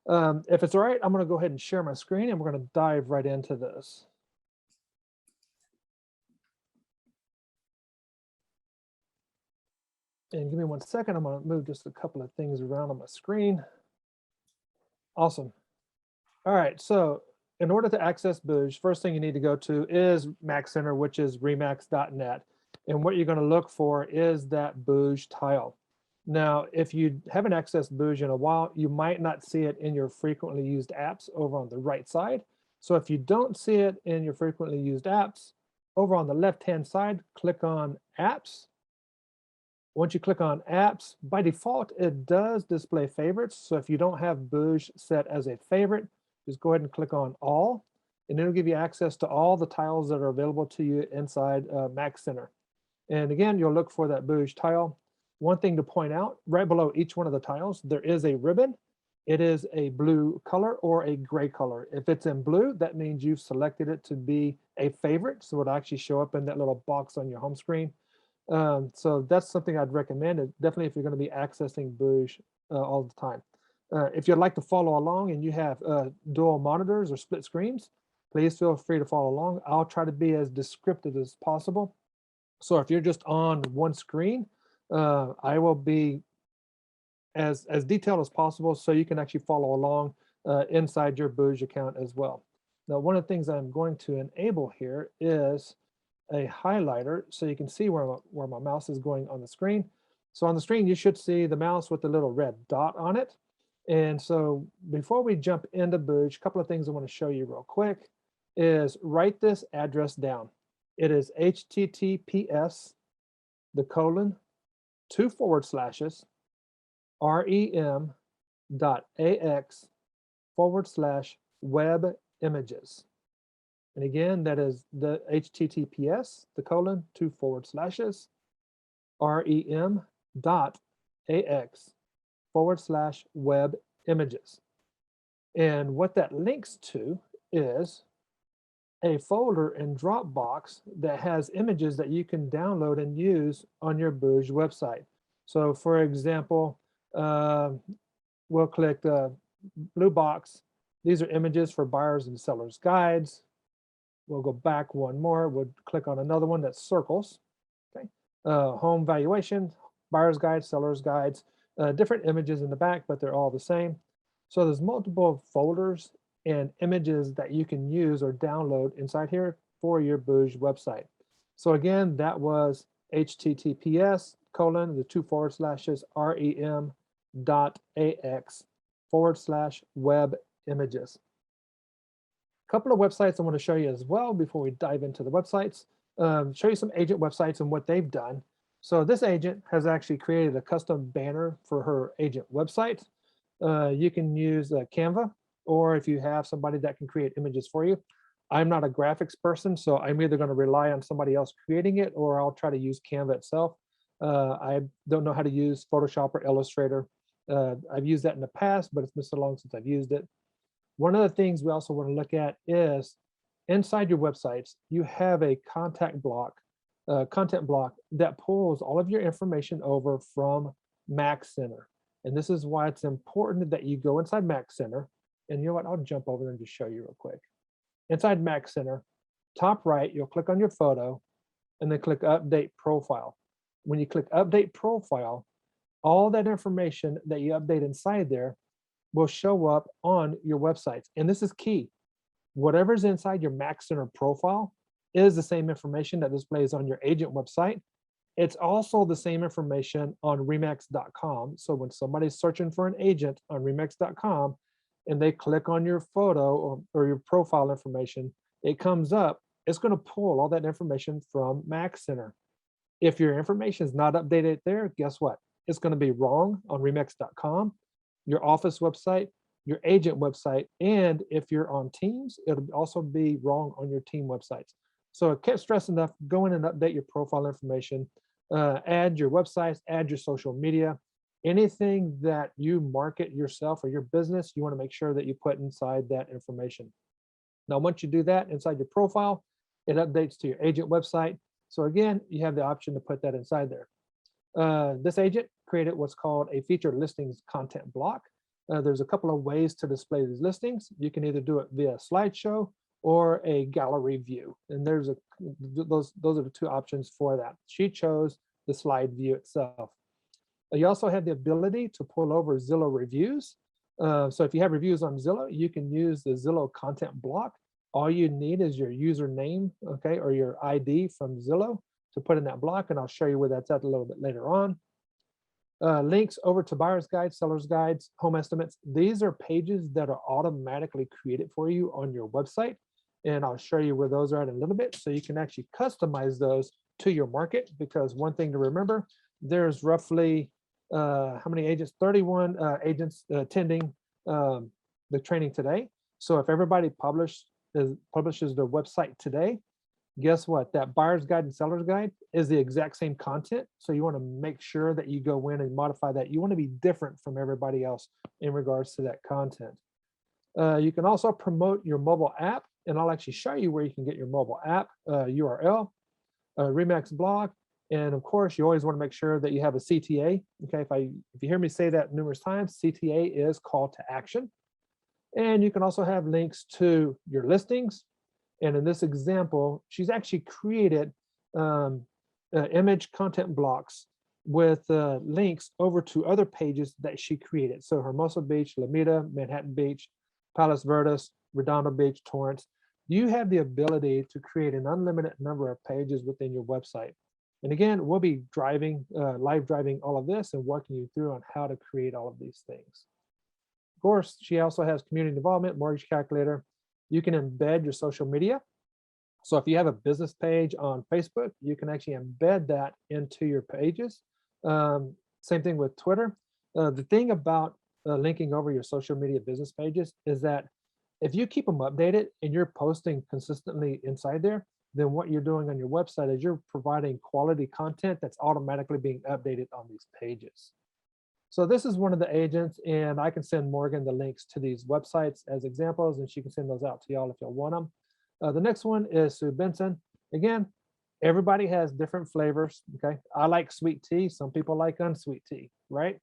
If it's all right, I'm going to go ahead and share my screen and we're going to dive right into this. And give me 1 second, I'm going to move just a couple of things around on my screen. Awesome. All right, so in order to access Booj, first thing you need to go to is Mac Center, which is remax.net. And what you're going to look for is that Booj tile. Now, if you haven't accessed Booj in a while, you might not see it in your frequently used apps over on the right side. So if you don't see it in your frequently used apps, over on the left-hand side, click on Apps. Once you click on Apps, by default, it does display favorites. So if you don't have Booj set as a favorite, just go ahead and click on All, and it'll give you access to all the tiles that are available to you inside Mac Center. And again, you'll look for that Booj tile. One thing to point out, right below each one of the tiles, there is a ribbon. It is a blue color or a gray color. If it's in blue, that means you've selected it to be a favorite. So it'll actually show up in that little box on your home screen. So that's something I'd recommend, definitely if you're going to be accessing Booj all the time. If you'd like to follow along and you have dual monitors or split screens, please feel free to follow along. I'll try to be as descriptive as possible. So if you're just on one screen, I will be as detailed as possible so you can actually follow along inside your Booj account as well. Now, one of the things I'm going to enable here is a highlighter so you can see where my mouse is going on the screen. So on the screen, you should see the mouse with the little red dot on it. And so before we jump into Booj, a couple of things I want to show you real quick is write this address down. It is https://rem.ax/web images. And again, that is the https://rem.ax/web images. And what that links to is a folder in Dropbox that has images that you can download and use on your Booj website. So for example, we'll click the blue box. These are images for buyers and sellers guides. We'll go back one more. We'll click on another one that's circles. Okay, home valuation, buyer's guides, seller's guides, different images in the back, but they're all the same. So there's multiple folders and images that you can use or download inside here for your Booj website. So again, that was https://rem.ax/web images. A couple of websites I want to show you as well before we dive into the websites. Show you some agent websites and what they've done. So this agent has actually created a custom banner for her agent website. You can use Canva, or if you have somebody that can create images for you. I'm not a graphics person, so I'm either going to rely on somebody else creating it, or I'll try to use Canva itself. I don't know how to use Photoshop or Illustrator. I've used that in the past, but it's been so long since I've used it. One of the things we also want to look at is inside your websites, you have a content block that pulls all of your information over from Mac Center. And this is why it's important that you go inside Mac Center. And you know what, I'll jump over there and just show you real quick. Inside Mac Center, top right, you'll click on your photo and then click Update Profile. When you click Update Profile, all that information that you update inside there will show up on your websites. And this is key. Whatever's inside your Mac Center profile is the same information that displays on your agent website. It's also the same information on Remax.com. So when somebody's searching for an agent on Remax.com and they click on your photo or your profile information, it comes up, it's going to pull all that information from Mac Center. If your information is not updated there, guess what? It's going to be wrong on Remax.com, your office website, your agent website, and if you're on Teams, it'll also be wrong on your team websites. So I can't stress enough, go in and update your profile information, add your websites, add your social media, anything that you market yourself or your business, you want to make sure that you put inside that information. Now, once you do that inside your profile, it updates to your agent website. So again, you have the option to put that inside there. This agent created what's called a featured listings content block. there's a couple of ways to display these listings. You can either do it via slideshow or a gallery view. And there's those are the two options for that. She chose the slide view itself. You also have the ability to pull over Zillow reviews. So if you have reviews on Zillow, you can use the Zillow content block. All you need is your username, okay, or your ID from Zillow to put in that block, and I'll show you where that's at a little bit later on. Links over to buyer's guides, seller's guides, home estimates. These are pages that are automatically created for you on your website, and I'll show you where those are at in a little bit, so you can actually customize those to your market, because one thing to remember, there's roughly how many agents? 31 agents attending the training today. So if everybody publishes their website today, guess what? That buyer's guide and seller's guide is the exact same content. So you want to make sure that you go in and modify that. You want to be different from everybody else in regards to that content. You can also promote your mobile app, and I'll actually show you where you can get your mobile app URL, Remax blog. And of course, you always want to make sure that you have a CTA. Okay, if you hear me say that numerous times, CTA is call to action. And you can also have links to your listings. And in this example, she's actually created image content blocks with links over to other pages that she created. So Hermosa Beach, Lomita, Manhattan Beach, Palos Verdes, Redondo Beach, Torrance. You have the ability to create an unlimited number of pages within your website. And again, we'll be live driving all of this and walking you through on how to create all of these things. Of course, she also has community involvement, mortgage calculator. You can embed your social media. So if you have a business page on Facebook, you can actually embed that into your pages. Same thing with Twitter. The thing about linking over your social media business pages is that if you keep them updated and you're posting consistently inside there, then what you're doing on your website is you're providing quality content that's automatically being updated on these pages. So this is one of the agents, and I can send Morgan the links to these websites as examples, and she can send those out to y'all if y'all want them. The next one is Sue Benson. Again, everybody has different flavors, okay? I like sweet tea. Some people like unsweet tea, right?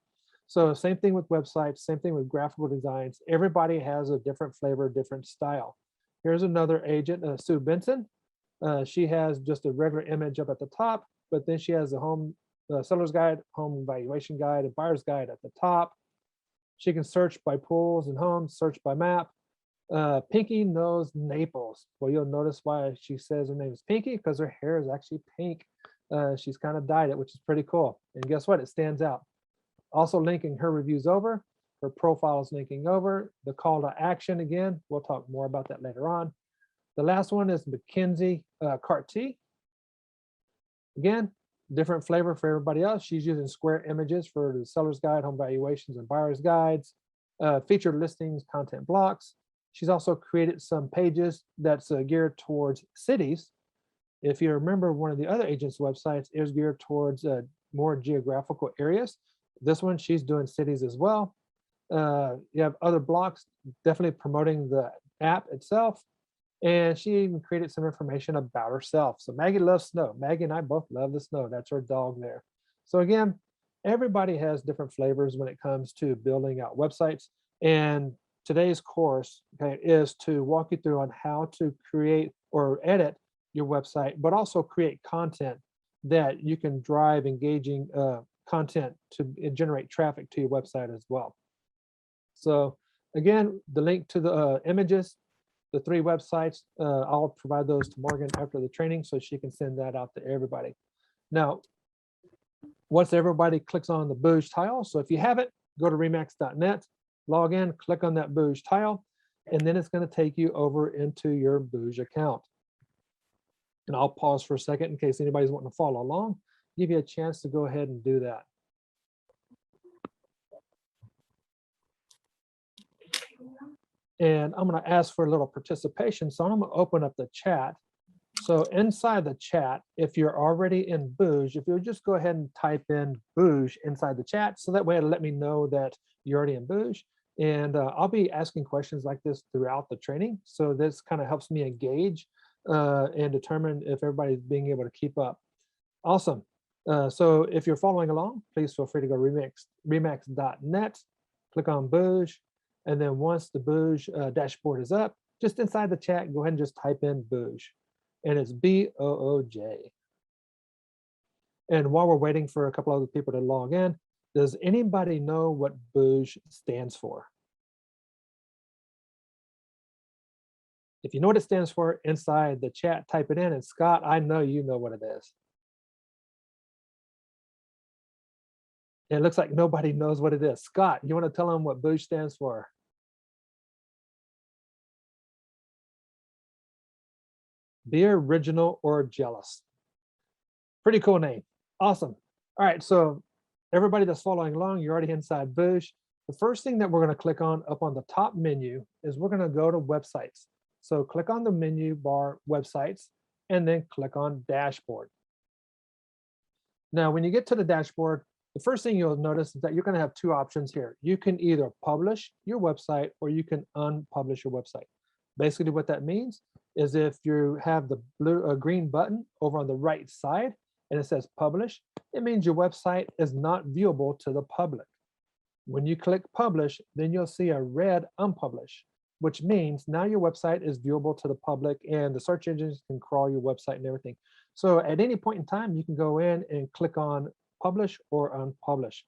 So same thing with websites, same thing with graphical designs. Everybody has a different flavor, different style. Here's another agent, Sue Benson. She has just a regular image up at the top, but then she has a home seller's guide, home valuation guide, a buyer's guide at the top. She can search by pools and homes, search by map. Pinky knows Naples. Well, you'll notice why she says her name is Pinky, because her hair is actually pink. She's kind of dyed it, which is pretty cool. And guess what? It stands out. Also linking her reviews over, her profile is linking over. The call to action, again, we'll talk more about that later on. The last one is Mckenzie Cartier. Again, different flavor for everybody else. She's using square images for the seller's guide, home valuations, and buyer's guides, featured listings, content blocks. She's also created some pages that's geared towards cities. If you remember, one of the other agents' websites is geared towards more geographical areas. This one, she's doing cities as well. You have other blocks, definitely promoting the app itself. And she even created some information about herself. So Maggie loves snow. Maggie and I both love the snow. That's her dog there. So again, everybody has different flavors when it comes to building out websites. And today's course, okay, is to walk you through on how to create or edit your website, but also create content that you can drive engaging content to generate traffic to your website as well. So again, the link to the images, the 3 websites, I'll provide those to Morgan after the training so she can send that out to everybody. Now, once everybody clicks on the Booj tile, so if you haven't, go to remax.net, log in, click on that Booj tile, and then it's going to take you over into your Booj account. And I'll pause for a second in case anybody's wanting to follow along, give you a chance to go ahead and do that. And I'm going to ask for a little participation. So I'm going to open up the chat. So inside the chat, if you're already in Booj, if you'll just go ahead and type in Booj inside the chat, so that way it'll let me know that you're already in Booj. And I'll be asking questions like this throughout the training. So this kind of helps me engage and determine if everybody's being able to keep up. Awesome. So if you're following along, please feel free to go to remax.net, click on Booj, And then once the Booj dashboard is up, just inside the chat, go ahead and just type in Booj. And it's B-O-O-J. And while we're waiting for a couple other people to log in, does anybody know what Booj stands for? If you know what it stands for inside the chat, type it in. And Scott, I know you know what it is. It looks like nobody knows what it is. Scott, you want to tell them what Booj stands for? Be original or jealous. Pretty cool name. Awesome. All right, so everybody that's following along, you're already inside Booj. The first thing that we're going to click on up on the top menu is we're going to go to websites. So click on the menu bar websites and then click on dashboard. Now, when you get to the dashboard, the first thing you'll notice is that you're going to have two options here. You can either publish your website or you can unpublish your website. Basically, what that means is if you have the green button over on the right side and it says publish, it means your website is not viewable to the public. When you click publish, then you'll see a red unpublish, which means now your website is viewable to the public and the search engines can crawl your website and everything. So at any point in time, you can go in and click on publish or unpublish.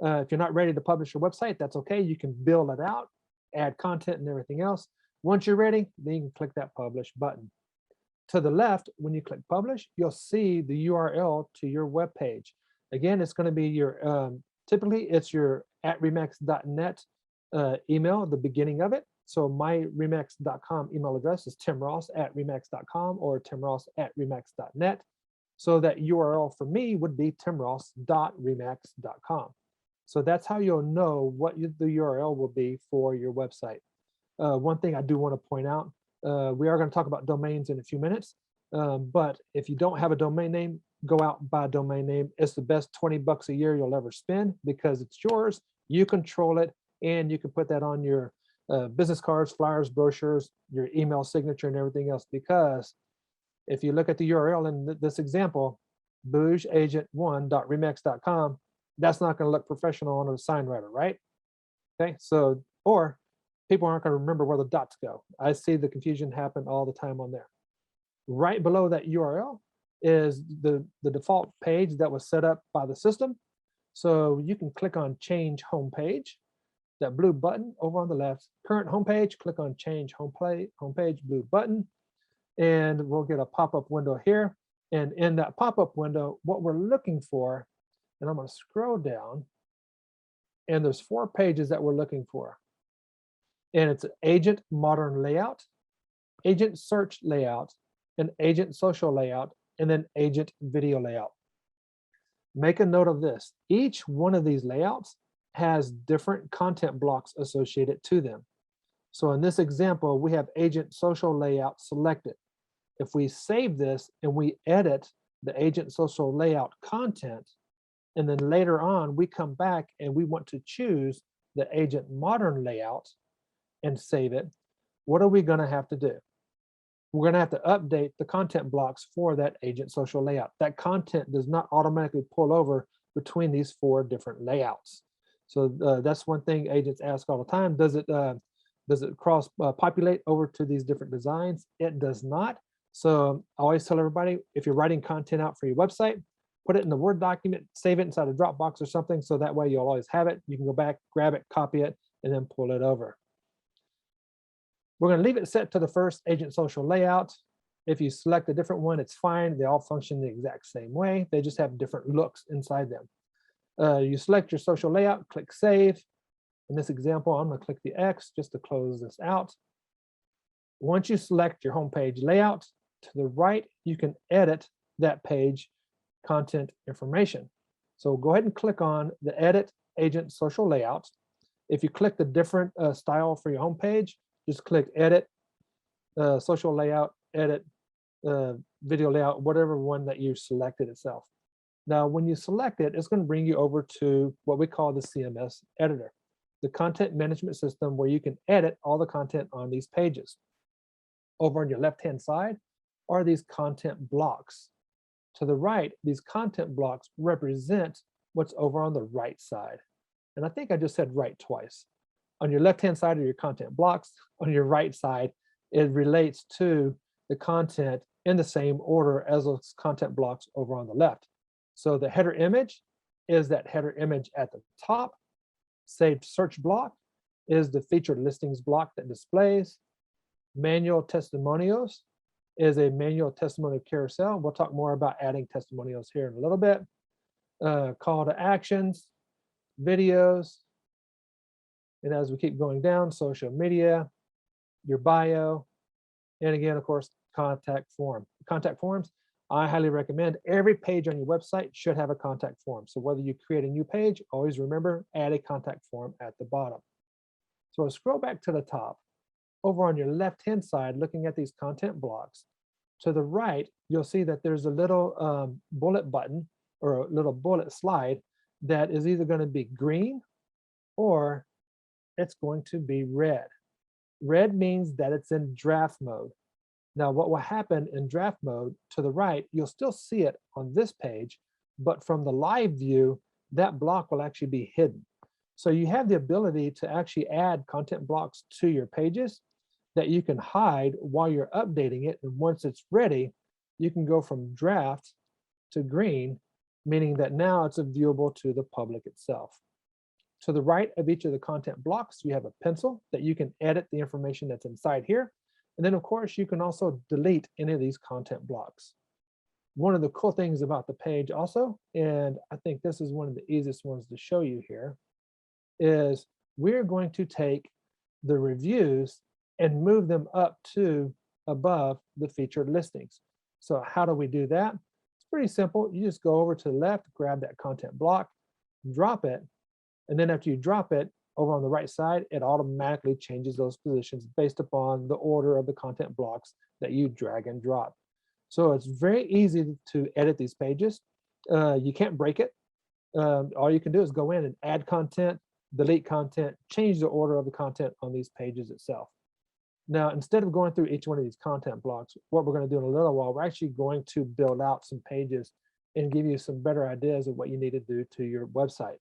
If you're not ready to publish your website, that's okay. You can build it out, add content and everything else. Once you're ready, then you can click that publish button. To the left, when you click publish, you'll see the URL to your web page. Again, it's going to be your, typically it's your @remax.net email at the beginning of it. So my remax.com email address is timross@remax.com or timross@remax.net. So that URL for me would be timross.remax.com. So that's how you'll know what the URL will be for your website. One thing I do want to point out, we are going to talk about domains in a few minutes, but if you don't have a domain name, go out and buy a domain name. It's the best 20 bucks a year you'll ever spend because it's yours, you control it, and you can put that on your business cards, flyers, brochures, your email signature and everything else. Because if you look at the URL in this example, boojagent1.remax.com, that's not going to look professional on a sign writer, right? Okay, so, or people aren't going to remember where the dots go. I see the confusion happen all the time on there. Right below that URL is the default page that was set up by the system. So you can click on change homepage, that blue button over on the left, current homepage, click on change homepage, blue button, and we'll get a pop-up window here. And in that pop-up window, what we're looking for, and I'm going to scroll down, and there's 4 pages that we're looking for. And it's agent modern layout, agent search layout, an agent social layout, and then agent video layout. Make a note of this. Each one of these layouts has different content blocks associated to them. So in this example, we have agent social layout selected. If we save this and we edit the agent social layout content, and then later on we come back and we want to choose the agent modern layout and save it, what are we going to have to do? We're going to have to update the content blocks for that agent social layout. That content does not automatically pull over between these 4 different layouts. So that's one thing agents ask all the time. Does it cross populate over to these different designs? It does not. So I always tell everybody, if you're writing content out for your website, put it in the Word document, save it inside a Dropbox or something, so that way you'll always have it. You can go back, grab it, copy it, and then pull it over. We're going to leave it set to the first agent social layout. If you select a different one, it's fine. They all function the exact same way. They just have different looks inside them. You select your social layout, click save. In this example, I'm going to click the X just to close this out. Once you select your homepage layout, to the right, you can edit that page content information. So go ahead and click on the Edit Agent Social Layout. If you click the different style for your homepage, just click Edit Social Layout, Edit Video Layout, whatever one that you selected itself. Now, when you select it, it's going to bring you over to what we call the CMS Editor, the content management system where you can edit all the content on these pages. Over on your left-hand side are these content blocks. To the right, these content blocks represent what's over on the right side. And I think I just said right twice. On your left-hand side are your content blocks. On your right side, it relates to the content in the same order as those content blocks over on the left. So the header image is that header image at the top. Saved search block is the featured listings block that displays. Manual testimonials is a manual testimonial carousel. We'll talk more about adding testimonials here in a little bit. Call to actions, videos, and as we keep going down, social media, your bio, and again, of course, contact form. Contact forms, I highly recommend every page on your website should have a contact form. So whether you create a new page, always remember, add a contact form at the bottom. So I'll scroll back to the top. Over on your left-hand side, looking at these content blocks, to the right, you'll see that there's a little bullet button or a little bullet slide that is either going to be green or it's going to be red. Red means that it's in draft mode. Now, what will happen in draft mode to the right, you'll still see it on this page, but from the live view, that block will actually be hidden. So you have the ability to actually add content blocks to your pages that you can hide while you're updating it. And once it's ready, you can go from draft to green, meaning that now it's viewable to the public itself. To the right of each of the content blocks, you have a pencil that you can edit the information that's inside here. And then of course, you can also delete any of these content blocks. One of the cool things about the page also, and I think this is one of the easiest ones to show you here, is we're going to take the reviews and move them up to above the featured listings. So how do we do that? It's pretty simple. You just go over to the left, grab that content block, drop it, and then after you drop it, over on the right side, it automatically changes those positions based upon the order of the content blocks that you drag and drop. So it's very easy to edit these pages. You can't break it. All you can do is go in and add content, delete content, change the order of the content on these pages itself. Now, instead of going through each one of these content blocks, what we're going to do in a little while, we're actually going to build out some pages and give you some better ideas of what you need to do to your website.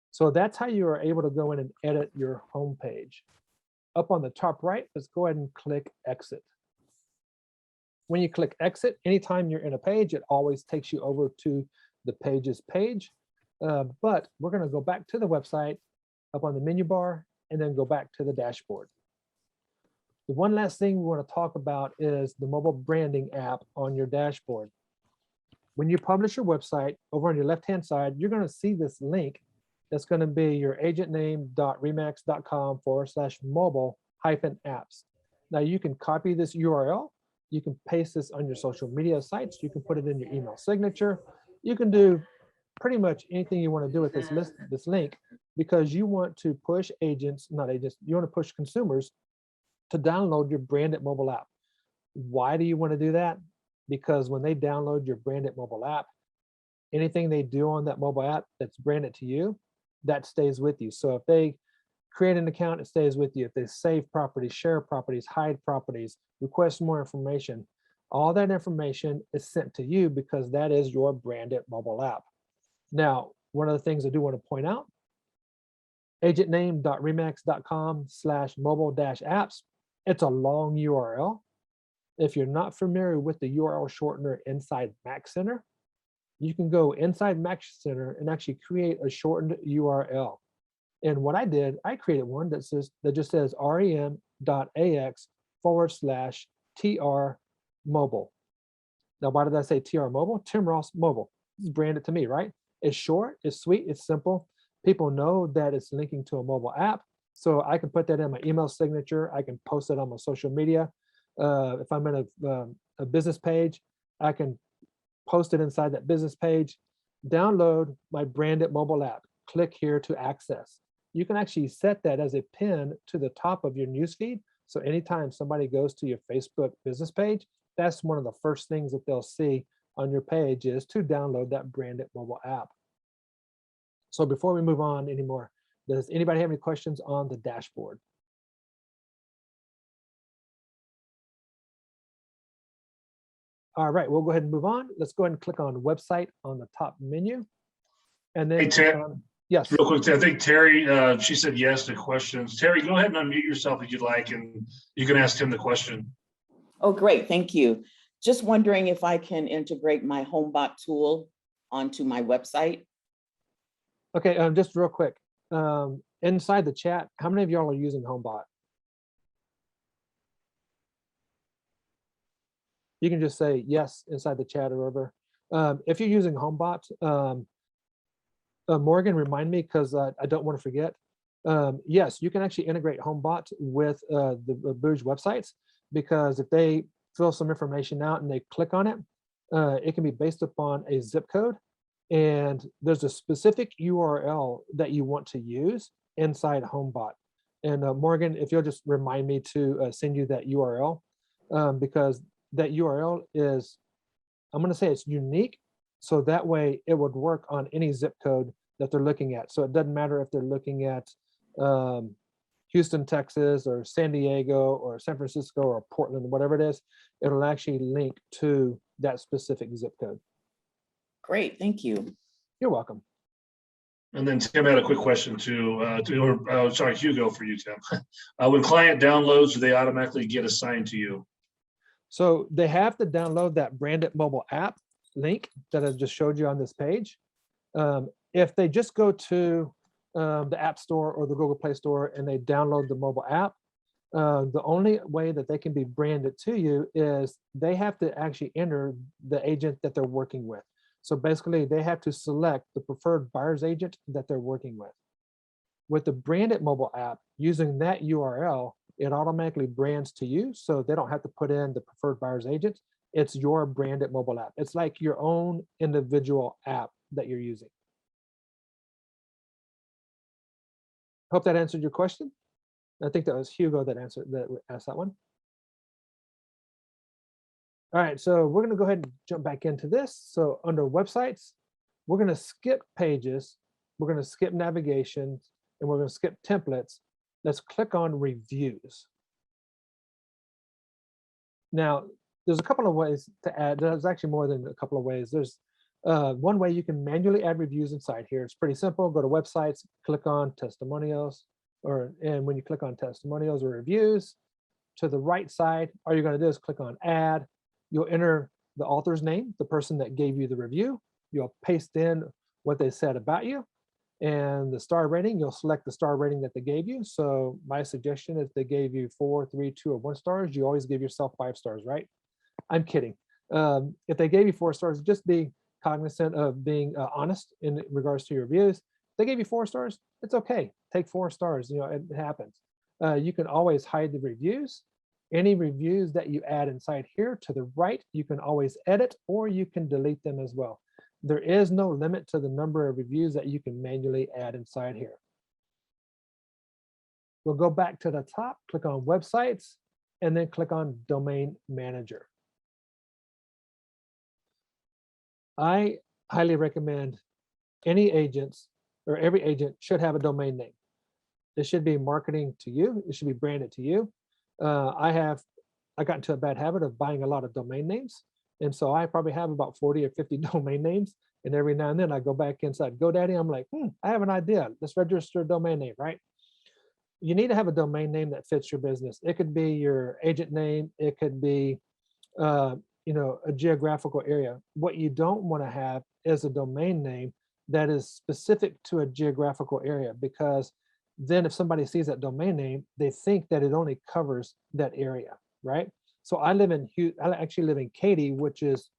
So that's how you are able to go in and edit your home page. Up on the top right, let's go ahead and click exit. When you click exit, anytime you're in a page, it always takes you over to the pages page. But we're going to go back to the website up on the menu bar and then go back to the dashboard. The one last thing we want to talk about is the mobile branding app on your dashboard. When you publish your website, over on your left-hand side, you're going to see this link that's going to be your agentname.remax.com/mobile-apps. Now you can copy this URL, you can paste this on your social media sites, you can put it in your email signature, you can do pretty much anything you want to do with this link, because you want to push you want to push consumers to download your branded mobile app. Why do you want to do that? Because when they download your branded mobile app, anything they do on that mobile app that's branded to you, that stays with you. So if they create an account, it stays with you. If they save properties, share properties, hide properties, request more information, all that information is sent to you because that is your branded mobile app. Now, one of the things I do want to point out, agentname.remax.com/mobile-apps, it's a long URL. If you're not familiar with the URL shortener inside Mac Center, you can go inside Mac Center and actually create a shortened URL. And what I did, I created one that just says rem.ax/TR mobile. Now, why did I say TR mobile? Tim Ross mobile. It's branded to me, right? It's short, it's sweet, it's simple. People know that it's linking to a mobile app. So I can put that in my email signature. I can post it on my social media. If I'm in a business page, I can post it inside that business page, download my branded mobile app, click here to access. You can actually set that as a pin to the top of your newsfeed. So anytime somebody goes to your Facebook business page, that's one of the first things that they'll see on your page is to download that branded mobile app. So before we move on anymore, does anybody have any questions on the dashboard? All right, we'll go ahead and move on. Let's go ahead and click on website on the top menu. And then Hey, Tim. Yes. Real quick, I think Terry, she said yes to questions. Terry, go ahead and unmute yourself if you'd like, and you can ask him the question. Oh, great. Thank you. Just wondering if I can integrate my HomeBot tool onto my website. Okay, just real quick. Inside the chat, how many of y'all are using HomeBot? You can just say yes inside the chat or whatever. If you're using HomeBot, Morgan, remind me because I don't want to forget. Yes, you can actually integrate HomeBot with the Booj websites, because if they fill some information out and they click on it, it can be based upon a zip code, and there's a specific URL that you want to use inside HomeBot. And Morgan, if you'll just remind me to send you that URL, because that URL is, I'm going to say it's unique, so that way it would work on any zip code that they're looking at. So it doesn't matter if they're looking at Houston, Texas, or San Diego, or San Francisco, or Portland, whatever it is, it'll actually link to that specific zip code. Great, thank you. You're welcome. And then Tim had a quick question sorry, Hugo, for you, Tim. When client downloads, do they automatically get assigned to you? So they have to download that branded mobile app link that I just showed you on this page. If they just go to the App Store or the Google Play Store and they download the mobile app, the only way that they can be branded to you is they have to actually enter the agent that they're working with. So basically, they have to select the preferred buyer's agent that they're working with. With the branded mobile app, using that URL, it automatically brands to you, so they don't have to put in the preferred buyer's agent. It's your branded mobile app. It's like your own individual app that you're using. Hope that answered your question. I think that was Hugo that asked that one. All right, so we're going to go ahead and jump back into this. So under websites, we're going to skip pages, we're going to skip navigation, and we're going to skip templates. Let's click on reviews. Now, there's a couple of ways to add. There's actually more than a couple of ways. There's one way you can manually add reviews inside here. It's pretty simple. Go to websites, click on testimonials, and when you click on testimonials or reviews, to the right side, all you're going to do is click on add. You'll enter the author's name, the person that gave you the review. You'll paste in what they said about you, and the star rating, you'll select the star rating that they gave you. So my suggestion is they gave you 4, 3, 2, or 1 stars, you always give yourself 5 stars, right? I'm kidding. If they gave you 4 stars, just be cognizant of being honest in regards to your reviews. If they gave you 4 stars, it's okay. Take 4 stars, you know, it happens. You can always hide the reviews. Any reviews that you add inside here to the right, you can always edit, or you can delete them as well. There is no limit to the number of reviews that you can manually add inside here. We'll go back to the top, click on websites, and then click on domain manager. I highly recommend any agents, or every agent should have a domain name. It should be marketing to you. It should be branded to you. I got into a bad habit of buying a lot of domain names. And so I probably have about 40 or 50 domain names. And every now and then I go back inside GoDaddy. I'm like, I have an idea. Let's register a domain name, right? You need to have a domain name that fits your business. It could be your agent name. It could be, you know, a geographical area. What you don't want to have is a domain name that is specific to a geographical area, because then if somebody sees that domain name, they think that it only covers that area, right? So I actually live in Katy, which is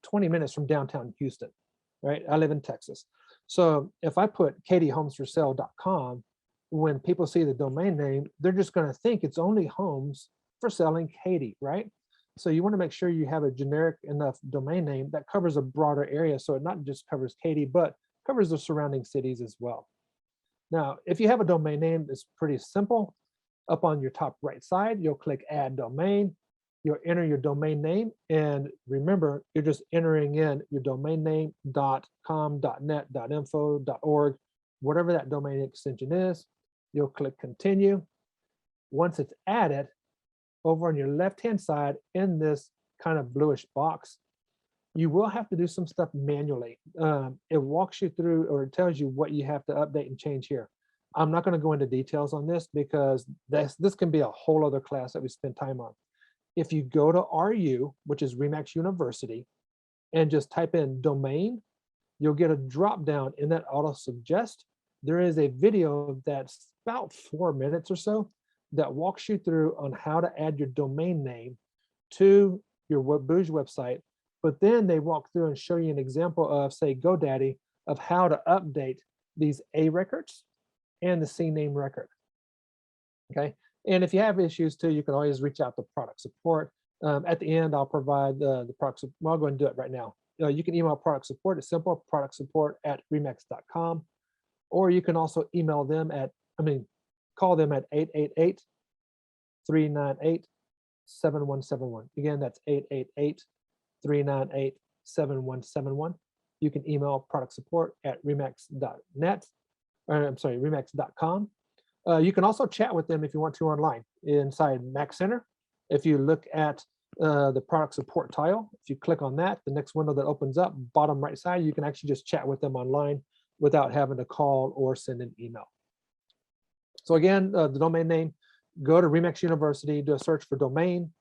20 minutes from downtown Houston, right? I live in Texas. So if I put katyhomesforsale.com, when people see the domain name, they're just going to think it's only homes for selling Katy, right? So you want to make sure you have a generic enough domain name that covers a broader area, so it not just covers Katy, but covers the surrounding cities as well. Now, if you have a domain name, it's pretty simple. Up on your top right side, you'll click add domain. You'll enter your domain name. And remember, you're just entering in your domain name, .com, .net, .info, .org, whatever that domain extension is. You'll click continue. Once it's added, over on your left-hand side in this kind of bluish box, You will have to do some stuff manually. It walks you through, or it tells you what you have to update and change here. I'm not going to go into details on this because this can be a whole other class that we spend time on. If you go to RU, which is Remax University, and just type in domain, you'll get a drop down in that auto suggest. There is a video that's about 4 minutes or so that walks you through on how to add your domain name to your Booj website. But then they walk through and show you an example of, say, GoDaddy, of how to update these A records and the C name record. Okay. And if you have issues too, you can always reach out to product support. At the end, I'll provide the product. Well, I'll go and do it right now. You can email product support. It's simple, productsupport@remax.com. Or you can also email them at, call them at 888-398-7171. Again, that's 888-398-7171. You can email product support@remax.net, or I'm sorry, remax.com. You can also chat with them if you want to online inside Mac Center. If you look at the product support tile, if you click on that, the next window that opens up, bottom right side, you can actually just chat with them online without having to call or send an email. So again, the domain name, go to Remax University, do a search for domain,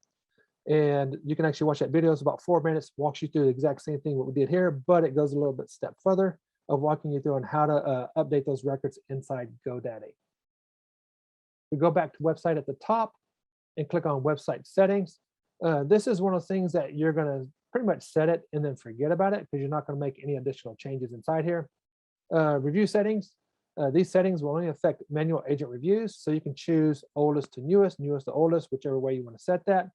and you can actually watch that video. It's about 4 minutes, walks you through the exact same thing what we did here, but it goes a little bit step further of walking you through on how to update those records inside GoDaddy. We go back to website at the top and click on website settings. This is one of those things that you're going to pretty much set it and then forget about it because you're not going to make any additional changes inside here. Review settings. These settings will only affect manual agent reviews, so you can choose oldest to newest, newest to oldest, whichever way you want to set that.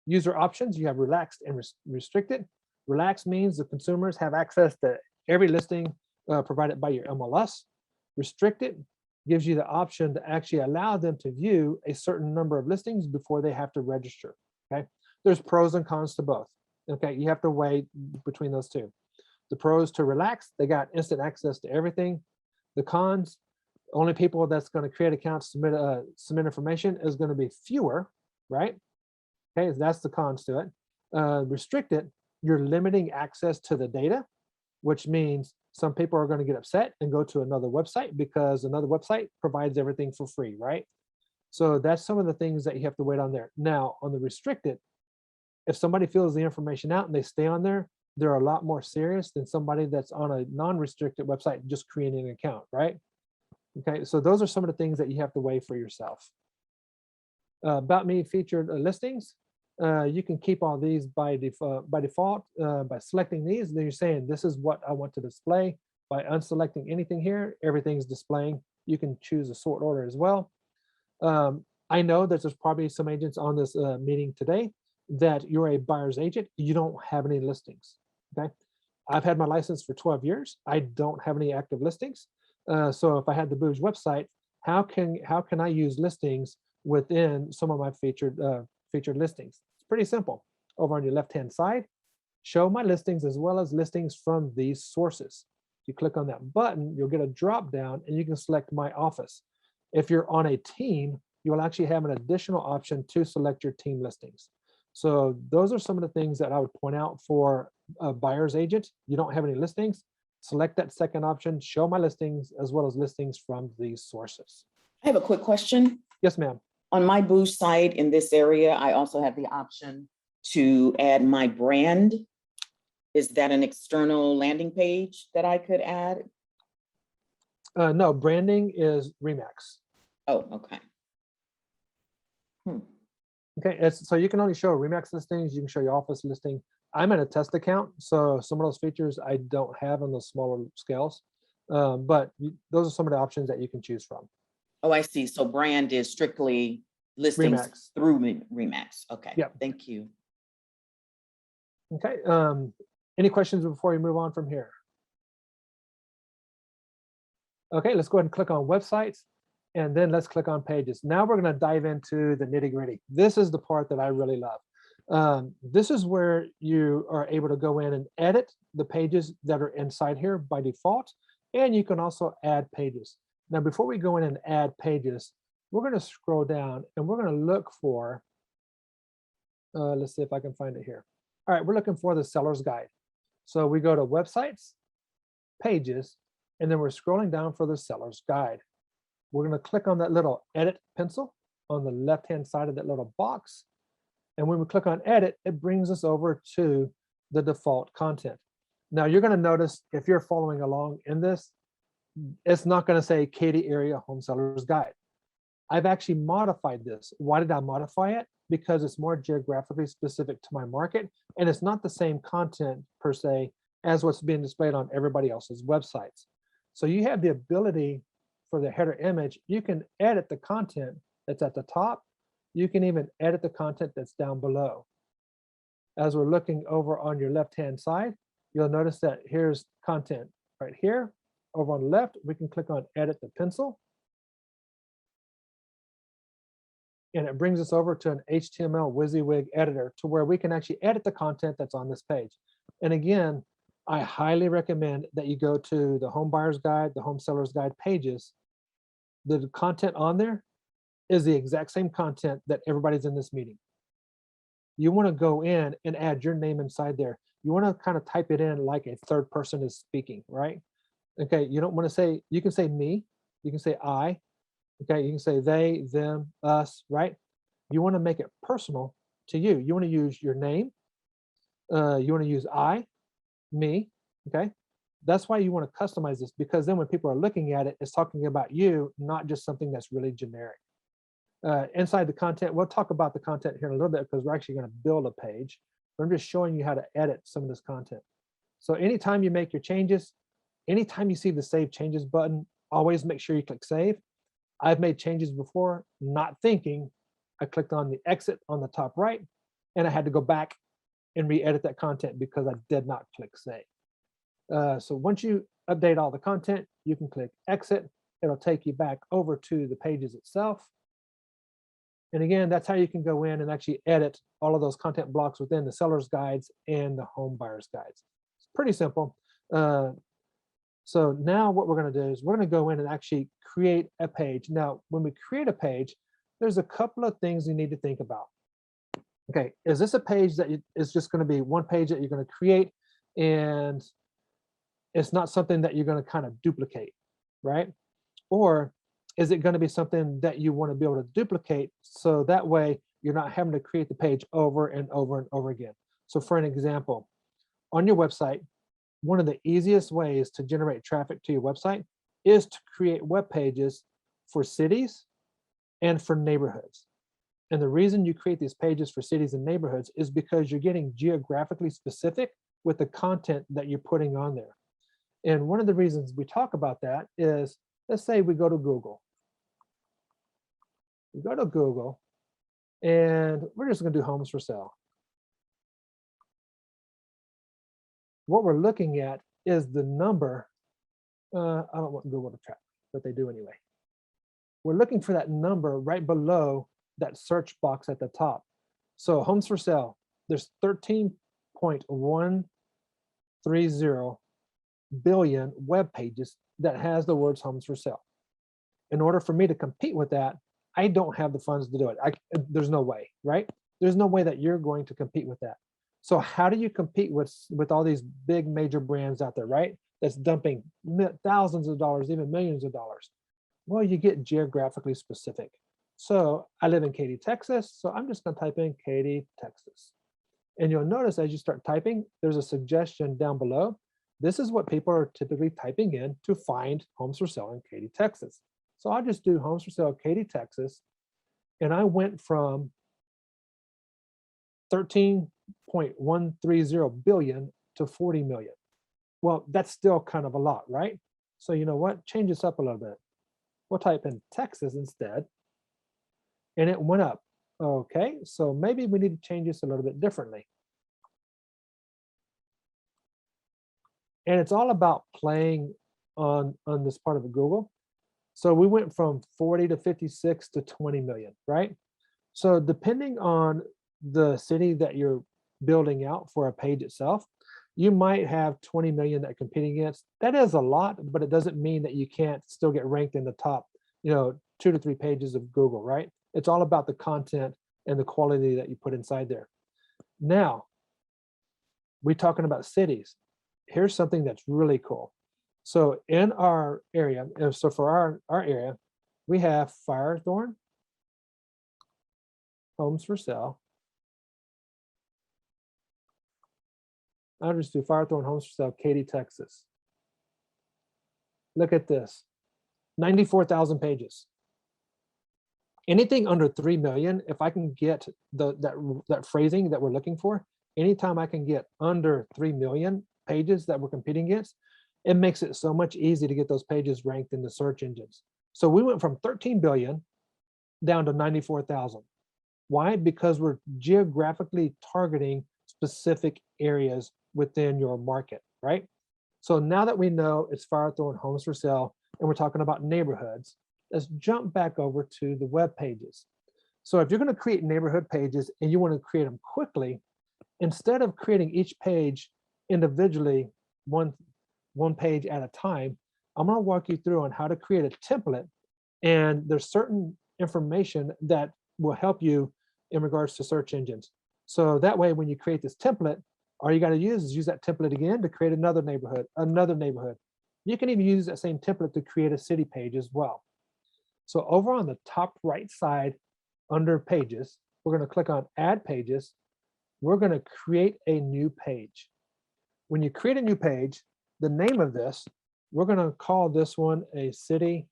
User options, you have relaxed and restricted. Relaxed means the consumers have access to every listing provided by your MLS. Restricted gives you the option to actually allow them to view a certain number of listings before they have to register. Okay, there's pros and cons to both. Okay, you have to weigh between those two. The pros to relax, they got instant access to everything. The cons, only people that's going to create accounts, submit information is going to be fewer, right? Okay, that's the cons to it. Restricted, you're limiting access to the data, which means some people are going to get upset and go to another website because another website provides everything for free, right? So that's some of the things that you have to wait on there. Now, on the restricted, if somebody fills the information out and they stay on there, they're a lot more serious than somebody that's on a non-restricted website just creating an account, right? Okay, so those are some of the things that you have to weigh for yourself. About me featured listings. You can keep all these by default by selecting these. Then you're saying this is what I want to display. By unselecting anything here, everything's displaying. You can choose a sort order as well. I know that there's probably some agents on this meeting today that you're a buyer's agent. You don't have any listings. Okay, I've had my license for 12 years. I don't have any active listings. So if I had the Booj website, how can I use listings within some of my featured listings? It's pretty simple. Over on your left-hand side, show my listings as well as listings from these sources. If you click on that button, you'll get a drop down and you can select my office. If you're on a team, you will actually have an additional option to select your team listings. So those are some of the things that I would point out for a buyer's agent. You don't have any listings, select that second option, show my listings as well as listings from these sources. I have a quick question. Yes, ma'am. On my Booj site in this area, I also have the option to add my brand. Is that an external landing page that I could add? No, branding is Remax. Oh, okay. Okay, so you can only show Remax listings. You can show your office listing. I'm in a test account, so some of those features I don't have on the smaller scales, but those are some of the options that you can choose from. Oh, I see. So brand is strictly listings Remax. through Remax. Okay. Yep. Thank you. Okay. Any questions before we move on from here? Okay, let's go ahead and click on websites, and then let's click on pages. Now we're going to dive into the nitty-gritty. This is the part that I really love. This is where you are able to go in and edit the pages that are inside here by default, and you can also add pages. Now, before we go in and add pages, we're going to scroll down and we're going to look for, let's see if I can find it here. All right, we're looking for the seller's guide. So we go to websites, pages, and then we're scrolling down for the seller's guide. We're going to click on that little edit pencil on the left-hand side of that little box. And when we click on edit, it brings us over to the default content. Now you're going to notice if you're following along in this, it's not going to say Katy area home seller's guide. I've actually modified this. Why did I modify it? Because it's more geographically specific to my market, and it's not the same content per se as what's being displayed on everybody else's websites. So you have the ability for the header image, you can edit the content that's at the top. You can even edit the content that's down below. As we're looking over on your left-hand side, you'll notice that here's content right here. Over on the left, we can click on edit the pencil. And it brings us over to an HTML WYSIWYG editor to where we can actually edit the content that's on this page. And again, I highly recommend that you go to the home buyer's guide, the home seller's guide pages. The content on there is the exact same content that everybody's in this meeting. You want to go in and add your name inside there. You want to kind of type it in like a third person is speaking, right? Okay, you don't want to say, you can say me, you can say I, okay, you can say they, them, us, right? You want to make it personal to you. You want to use your name. You want to use I, me, okay? That's why you want to customize this, because then when people are looking at it, it's talking about you, not just something that's really generic. Inside the content, we'll talk about the content here in a little bit because we're actually going to build a page. But I'm just showing you how to edit some of this content. So anytime you make your changes, anytime you see the Save Changes button, always make sure you click Save. I've made changes before, not thinking. I clicked on the exit on the top right, and I had to go back and re-edit that content because I did not click Save. So once you update all the content, you can click Exit. It'll take you back over to the pages itself. And again, that's how you can go in and actually edit all of those content blocks within the seller's guides and the home buyer's guides. It's pretty simple. So now what we're going to do is we're going to go in and actually create a page. Now, when we create a page, there's a couple of things you need to think about. Okay, is this a page that is just going to be one page that you're going to create and it's not something that you're going to kind of duplicate, right? Or is it going to be something that you want to be able to duplicate so that way you're not having to create the page over and over and over again? So for an example, on your website, one of the easiest ways to generate traffic to your website is to create web pages for cities and for neighborhoods. And the reason you create these pages for cities and neighborhoods is because you're getting geographically specific with the content that you're putting on there. And one of the reasons we talk about that is, let's say we go to Google. We go to Google and we're just going to do homes for sale. What we're looking at is the number. I don't want Google to track, but they do anyway. We're looking for that number right below that search box at the top. So homes for sale, there's 13.130 billion web pages that has the words homes for sale. In order for me to compete with that, I don't have the funds to do it. There's no way, right? There's no way that you're going to compete with that. So how do you compete with all these big major brands out there, right? That's dumping thousands of dollars, even millions of dollars. Well, you get geographically specific. So I live in Katy, Texas. So I'm just going to type in Katy, Texas. And you'll notice as you start typing, there's a suggestion down below. This is what people are typically typing in to find homes for sale in Katy, Texas. So I'll just do homes for sale, Katy, Texas. And I went from 13.130 billion to 40 million. Well, that's still kind of a lot, right? So you know what? Change this up a little bit. We'll type in Texas instead. And it went up. Okay, so maybe we need to change this a little bit differently. And it's all about playing on this part of Google. So we went from 40 to 56 to 20 million, right? So depending on the city that you're building out for a page itself, you might have 20 million that you're competing against. That is a lot, but it doesn't mean that you can't still get ranked in the top, 2 to 3 pages of Google, right? It's all about the content and the quality that you put inside there. Now, we're talking about cities. here's something that's really cool. So in our area, so for our area, we have Firethorn homes for sale. I'll just do Firethorn homes for sale, Katy, Texas. Look at this, 94,000 pages. Anything under 3 million, if I can get that phrasing that we're looking for, anytime I can get under 3 million pages that we're competing against, it makes it so much easier to get those pages ranked in the search engines. So we went from 13 billion down to 94,000. Why? Because we're geographically targeting specific areas within your market, right? So now that we know it's Firethorn homes for sale, and we're talking about neighborhoods, let's jump back over to the web pages. So if you're going to create neighborhood pages and you want to create them quickly, instead of creating each page individually, one page at a time, I'm going to walk you through on how to create a template. And there's certain information that will help you in regards to search engines. So that way, when you create this template, all you got to use is use that template again to create another neighborhood. You can even use that same template to create a city page as well. So over on the top right side under pages, we're going to click on add pages. We're going to create a new page. When you create a new page, the name of this, we're going to call this one a city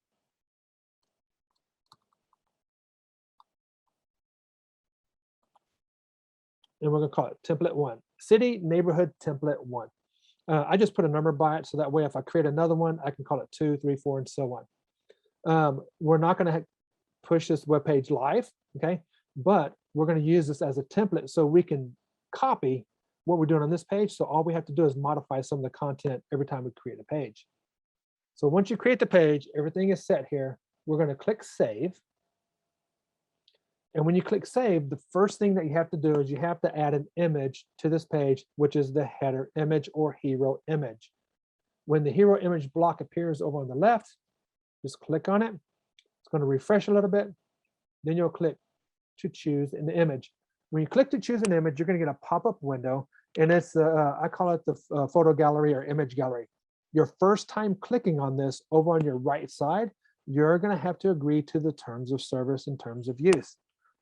and we're going to call it template 1, city neighborhood template 1. I just put a number by it so that way if I create another one, I can call it 2, 3, 4, and so on. We're not going to push this web page live, okay? But we're going to use this as a template so we can copy what we're doing on this page. So all we have to do is modify some of the content every time we create a page. So once you create the page, everything is set here. We're going to click save. And when you click save, the first thing that you have to do is you have to add an image to this page, which is the header image or hero image. When the hero image block appears over on the left, just click on it. It's going to refresh a little bit. Then you'll click to choose an image. When you click to choose an image, you're going to get a pop-up window, and it's I call it the photo gallery or image gallery. Your first time clicking on this over on your right side, you're going to have to agree to the terms of service and terms of use.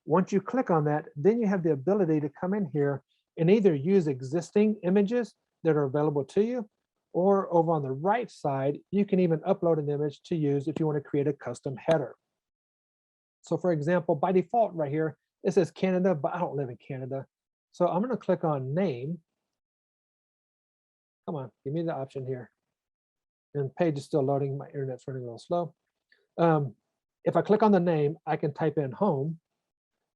Once you click on that, then you have the ability to come in here and either use existing images that are available to you, or over on the right side, you can even upload an image to use if you want to create a custom header. So for example, by default right here, it says Canada, but I don't live in Canada. So I'm going to click on name. Come on, give me the option here. And page is still loading. My internet's running a little slow. If I click on the name, I can type in home.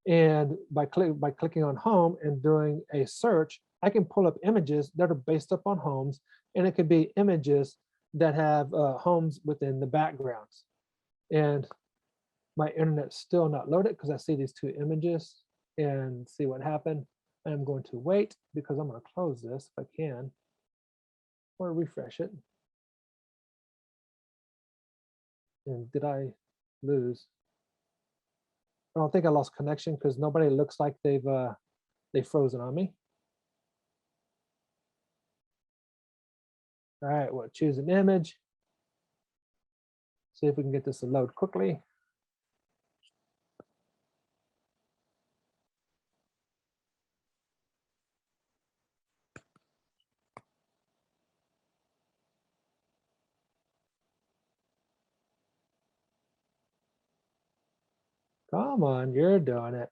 And by clicking on home and doing a search, I can pull up images that are based upon homes, and it could be images that have homes within the backgrounds. And my internet's still not loaded because I see these two images and see what happened. I'm going to wait because I'm going to close this if I can, or refresh it. And did I lose? I don't think I lost connection because nobody looks like they've frozen on me. All right, we'll choose an image. See if we can get this to load quickly. Come on, you're doing it.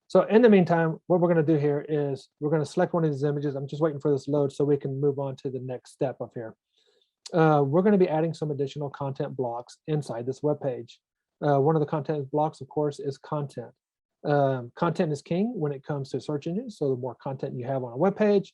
So in the meantime, what we're going to do here is we're going to select one of these images. I'm just waiting for this load so we can move on to the next step up here. We're going to be adding some additional content blocks inside this web page. One of the content blocks, of course, is content. Content is king when it comes to search engines. So the more content you have on a web page,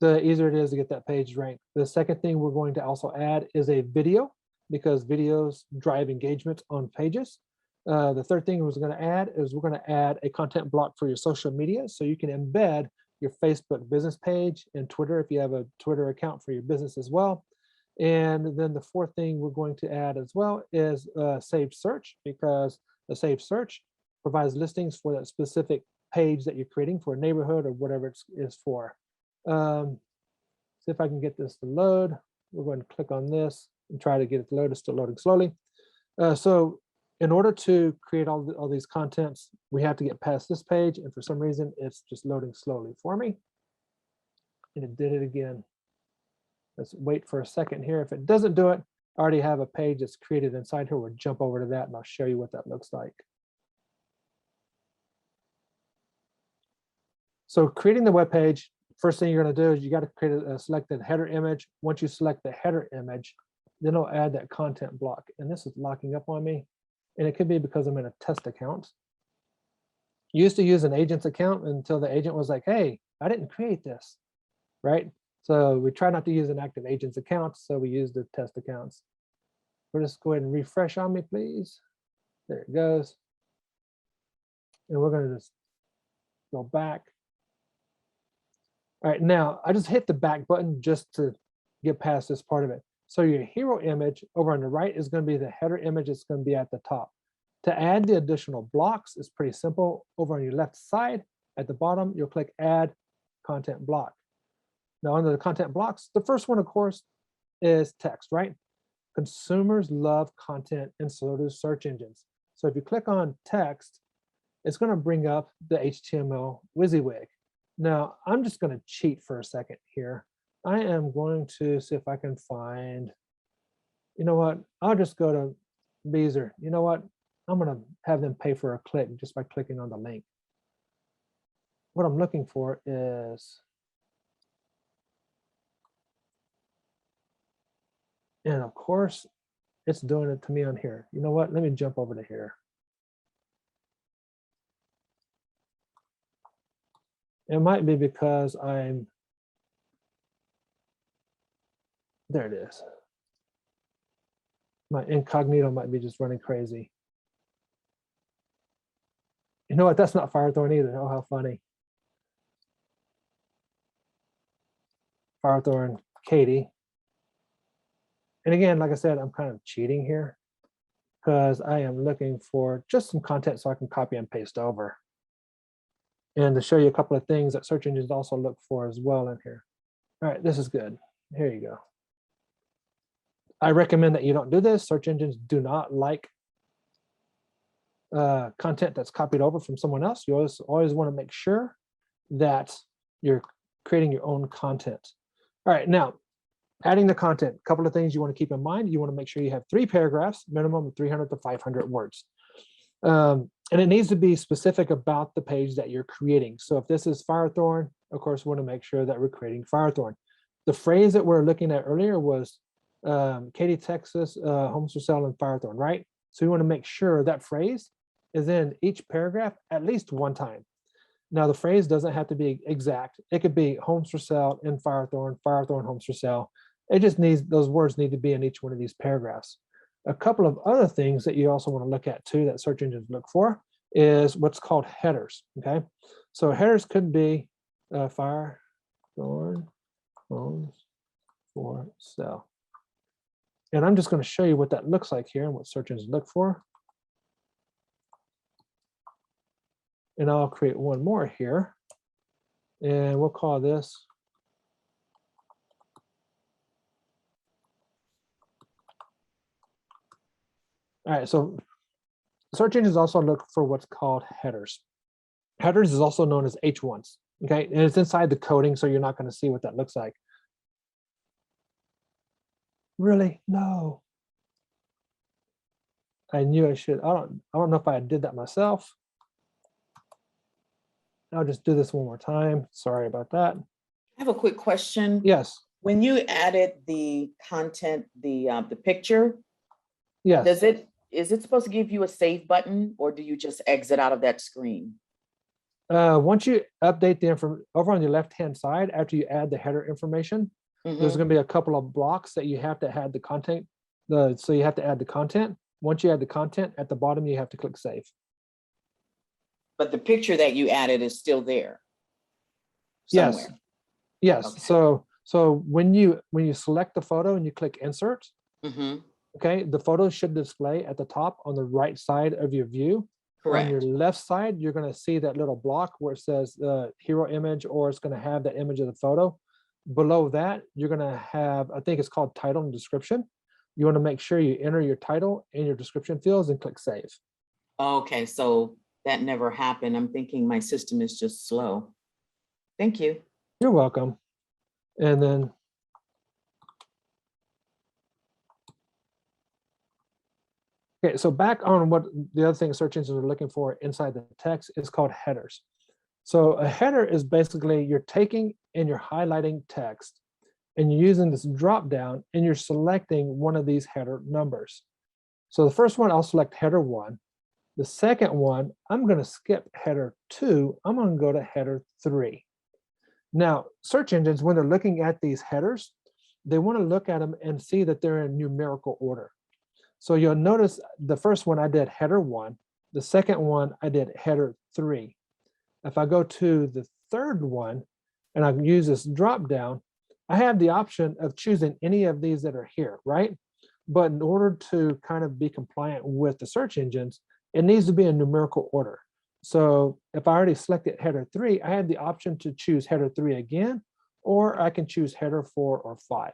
the easier it is to get that page ranked. The second thing we're going to also add is a video, because videos drive engagement on pages. The third thing we're going to add is we're going to add a content block for your social media, so you can embed your Facebook business page and Twitter if you have a Twitter account for your business as well. And then the fourth thing we're going to add as well is saved search, because the saved search provides listings for that specific page that you're creating for a neighborhood or whatever it is for. See if I can get this to load. We're going to click on this and try to get it to load. It's still loading slowly. So in order to create all these contents, we have to get past this page. And for some reason, it's just loading slowly for me. And it did it again. Let's wait for a second here. If it doesn't do it, I already have a page that's created inside here. We'll jump over to that and I'll show you what that looks like. So creating the web page, first thing you're going to do is you got to create a selected header image. Once you select the header image, then it'll add that content block. And this is locking up on me. And it could be because I'm in a test account. You used to use an agent's account until the agent was like, hey, I didn't create this, right? So we try not to use an active agent's account, so we use the test accounts. We'll just go ahead and refresh on me, please. There it goes. And we're going to just go back. All right, now I just hit the back button just to get past this part of it. So your hero image over on the right is going to be the header image. It's going to be at the top. To add the additional blocks is pretty simple. Over on your left side at the bottom, you'll click Add Content Block. Now under the content blocks, the first one, of course, is text, right? Consumers love content and so do search engines. So if you click on text, it's going to bring up the HTML WYSIWYG. Now, I'm just going to cheat for a second here. I am going to see if I can find, you know what, I'll just go to Beezer. You know what, I'm going to have them pay for a click just by clicking on the link. What I'm looking for is, and of course, it's doing it to me on here. You know what, let me jump over to here. It might be because I'm, there it is. My incognito might be just running crazy. You know what, that's not Firethorn either. Oh, how funny. Firethorn Katie. And again, like I said, I'm kind of cheating here because I am looking for just some content so I can copy and paste over. And to show you a couple of things that search engines also look for as well in here. All right, this is good. Here you go. I recommend that you don't do this. Search engines do not like content that's copied over from someone else. You always want to make sure that you're creating your own content. All right, now, adding the content, a couple of things you want to keep in mind. You want to make sure you have 3 paragraphs, minimum of 300 to 500 words. And it needs to be specific about the page that you're creating. So if this is Firethorn, of course, we want to make sure that we're creating Firethorn. The phrase that we're looking at earlier was Katy, Texas, homes for sale and Firethorn, right? So you want to make sure that phrase is in each paragraph at least one time. Now the phrase doesn't have to be exact. It could be homes for sale in Firethorn, Firethorn homes for sale. It just needs, those words need to be in each one of these paragraphs. A couple of other things that you also want to look at too that search engines look for is what's called headers, okay? So headers could be Firethorn homes for sale. And I'm just going to show you what that looks like here and what search engines look for. And I'll create one more here. And we'll call this all right, so search engines also look for what's called headers. Headers is also known as H1s, okay? And it's inside the coding, so you're not going to see what that looks like. Really? No. I knew I should. I don't know if I did that myself. I'll just do this one more time. Sorry about that. I have a quick question. Yes. When you added the content, the picture, Yes. Is it supposed to give you a save button, or do you just exit out of that screen? Once you update the information over on your left-hand side, after you add the header information, there's going to be a couple of blocks that you have to add the content. So you have to add the content. Once you add the content, at the bottom, you have to click save. But the picture that you added is still there somewhere. Yes. Okay. So when you select the photo and you click insert, okay, the photo should display at the top on the right side of your view. Correct. On your left side, you're going to see that little block where it says hero image, or it's going to have the image of the photo. Below that, you're going to have, I think it's called title and description. You want to make sure you enter your title and your description fields and click save. Okay, so that never happened. I'm thinking my system is just slow. Thank you. You're welcome. And then okay, so back on what the other thing search engines are looking for inside the text is called headers. So a header is basically you're taking and you're highlighting text and you're using this drop down and you're selecting one of these header numbers. So the first one, I'll select header 1. The second one, I'm going to skip header 2. I'm going to go to header 3. Now, search engines, when they're looking at these headers, they want to look at them and see that they're in numerical order. So you'll notice the first one I did header 1. The second one I did header 3. If I go to the third one and I use this drop down, I have the option of choosing any of these that are here, right? But in order to kind of be compliant with the search engines, it needs to be in numerical order. So if I already selected header 3, I have the option to choose header 3 again, or I can choose header 4 or 5.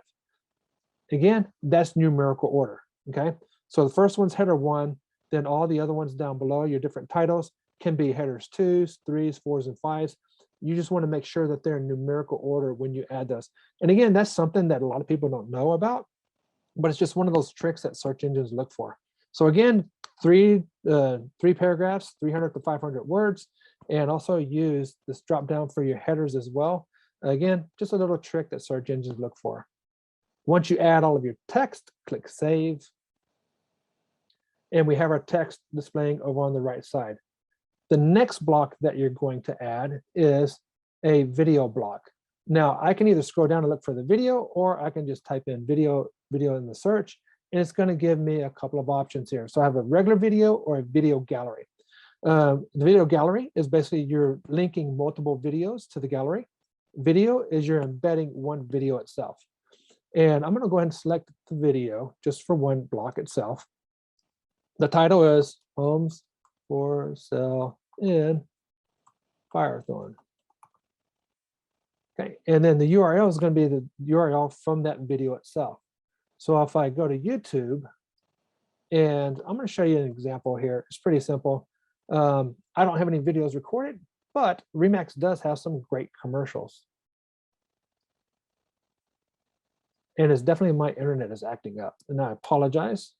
Again, that's numerical order, okay? So the first one's header 1, then all the other ones down below, your different titles, can be headers 2s, 3s, 4s, and 5s. You just want to make sure that they're in numerical order when you add those. And again, that's something that a lot of people don't know about, but it's just one of those tricks that search engines look for. So again, three paragraphs, 300 to 500 words, and also use this drop down for your headers as well. Again, just a little trick that search engines look for. Once you add all of your text, click save. And we have our text displaying over on the right side. The next block that you're going to add is a video block. Now, I can either scroll down and look for the video, or I can just type in video in the search, and it's going to give me a couple of options here. So I have a regular video or a video gallery. The video gallery is basically you're linking multiple videos to the gallery. Video is you're embedding one video itself. And I'm going to go ahead and select the video just for one block itself. The title is Homes for Sale in Firethorn. Okay, and then the URL is going to be the URL from that video itself. So if I go to YouTube, and I'm going to show you an example here. It's pretty simple. I don't have any videos recorded, but Remax does have some great commercials. And it's definitely my internet is acting up, and I apologize.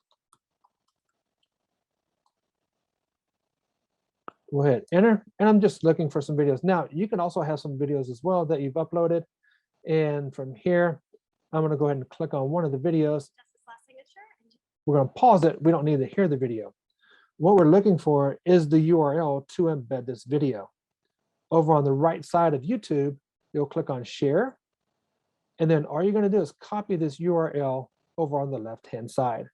Go ahead, enter, and I'm just looking for some videos. Now, you can also have some videos as well that you've uploaded. And from here, I'm going to go ahead and click on one of the videos. We're going to pause it. We don't need to hear the video. What we're looking for is the URL to embed this video. Over on the right side of YouTube, you'll click on share. And then all you're going to do is copy this URL over on the left-hand side.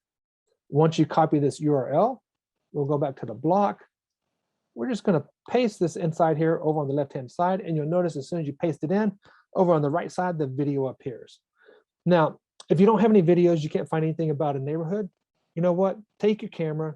Once you copy this URL, we'll go back to the block. We're just going to paste this inside here over on the left-hand side, and you'll notice as soon as you paste it in, over on the right side, the video appears. Now, if you don't have any videos, you can't find anything about a neighborhood, you know what? Take your camera.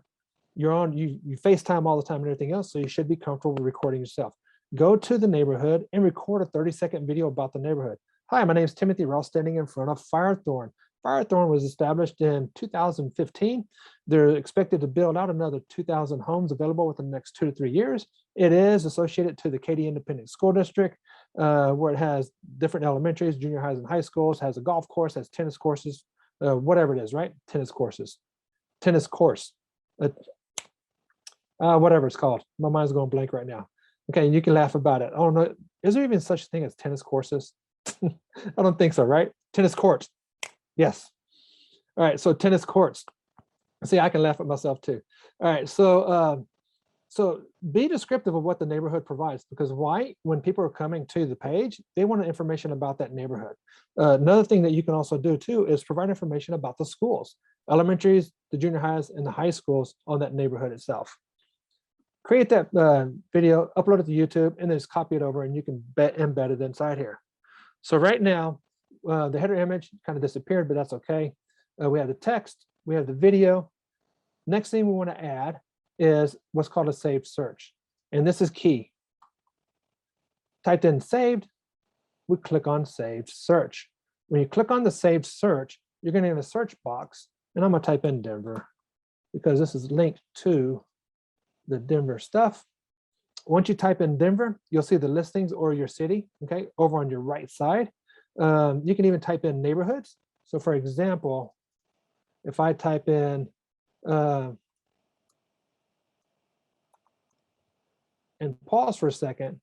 You're on, you FaceTime all the time and everything else, so you should be comfortable with recording yourself. Go to the neighborhood and record a 30-second video about the neighborhood. Hi, my name is Timothy. We're all standing in front of Firethorn. Firethorn was established in 2015. They're expected to build out another 2,000 homes available within the next 2 to 3 years. It is associated to the Katy Independent School District, where it has different elementaries, junior highs, and high schools, has a golf course, has tennis courses, whatever it is, right? Tennis course, whatever it's called. My mind's going blank right now. Okay, you can laugh about it. I don't know. Is there even such thing as tennis courses? I don't think so, right? Tennis courts. Yes. All right, so tennis courts. See, I can laugh at myself too. All right, so so be descriptive of what the neighborhood provides, because why? When people are coming to the page, they want information about that neighborhood. Another thing that you can also do too is provide information about the schools, elementaries, the junior highs, and the high schools on that neighborhood itself. Create that video, upload it to YouTube, and then just copy it over, and you can embed it inside here. So right now, the header image kind of disappeared, but that's okay. We have the text, we have the video. Next thing we want to add is what's called a saved search. And this is key. Typed in saved, we click on Saved Search. When you click on the Saved Search, you're going to get a search box, and I'm going to type in Denver because this is linked to the Denver stuff. Once you type in Denver, you'll see the listings or your city, okay, over on your right side. You can even type in neighborhoods. So for example, if I type in and pause for a second,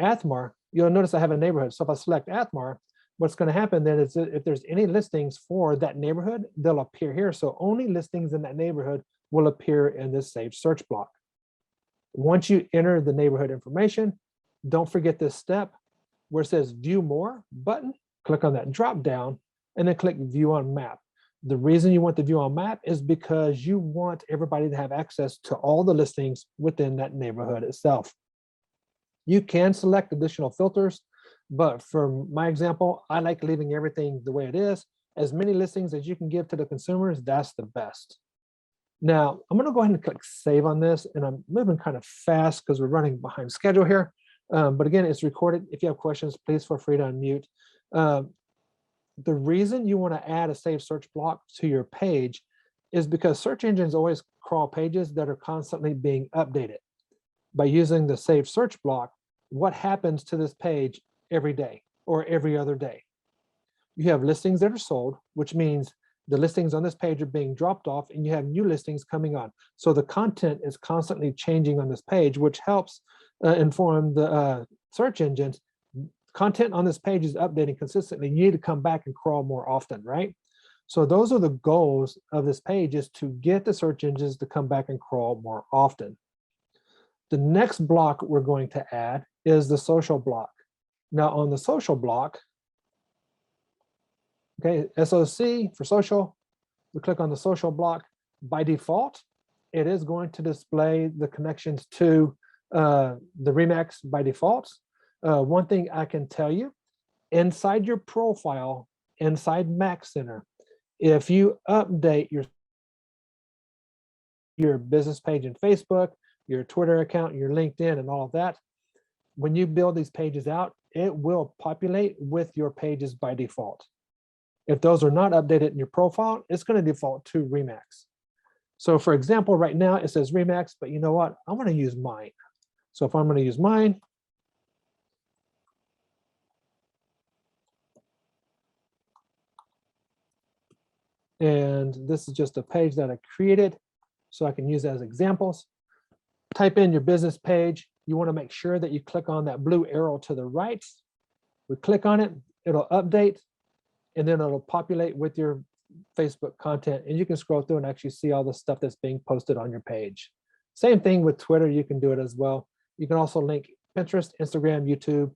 Athmar, you'll notice I have a neighborhood. So if I select Athmar, what's going to happen then is if there's any listings for that neighborhood, they'll appear here. So only listings in that neighborhood will appear in this saved search block. Once you enter the neighborhood information, don't forget this step where it says View More button. Click on that drop down and then click View on Map. The reason you want the View on Map is because you want everybody to have access to all the listings within that neighborhood itself. You can select additional filters, but for my example, I like leaving everything the way it is. As many listings as you can give to the consumers, that's the best. Now, I'm going to go ahead and click Save on this, and I'm moving kind of fast because we're running behind schedule here. But again, it's recorded. If you have questions, please feel free to unmute. The reason you want to add a saved search block to your page is because search engines always crawl pages that are constantly being updated. By using the saved search block, what happens to this page every day or every other day? You have listings that are sold, which means the listings on this page are being dropped off and you have new listings coming on. So the content is constantly changing on this page, which helps inform the search engines. Content on this page is updating consistently. You need to come back and crawl more often, right? So those are the goals of this page, is to get the search engines to come back and crawl more often. The next block we're going to add is the social block. Now on the social block, okay, SOC for social, we click on the social block. By default, it is going to display the connections to the Remax by default. One thing I can tell you, inside your profile, inside Mac Center, if you update your business page in Facebook, your Twitter account, your LinkedIn, and all of that, when you build these pages out, it will populate with your pages by default. If those are not updated in your profile, it's going to default to Remax. So for example, right now it says Remax, but you know what? I'm going to use mine. So if I'm going to use mine, and this is just a page that I created so I can use as examples. Type in your business page. You want to make sure that you click on that blue arrow to the right. We click on it, it'll update, and then it'll populate with your Facebook content, and you can scroll through and actually see all the stuff that's being posted on your page. Same thing with Twitter, you can do it as well. You can also link Pinterest, Instagram, YouTube,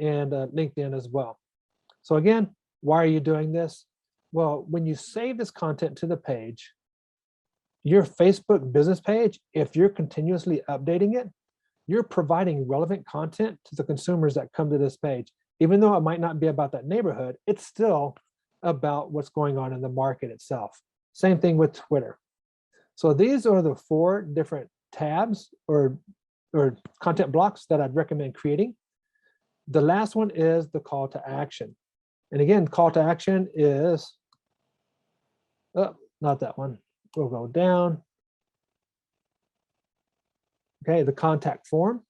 and LinkedIn as well. So again, why are you doing this? Well, when you save this content to the page, your Facebook business page, if you're continuously updating it, you're providing relevant content to the consumers that come to this page. Even though it might not be about that neighborhood, it's still about what's going on in the market itself. Same thing with Twitter. So these are the 4 different tabs or content blocks that I'd recommend creating. The last one is the call to action. And again, call to action is, oh, not that one. We'll go down. Okay, the contact form.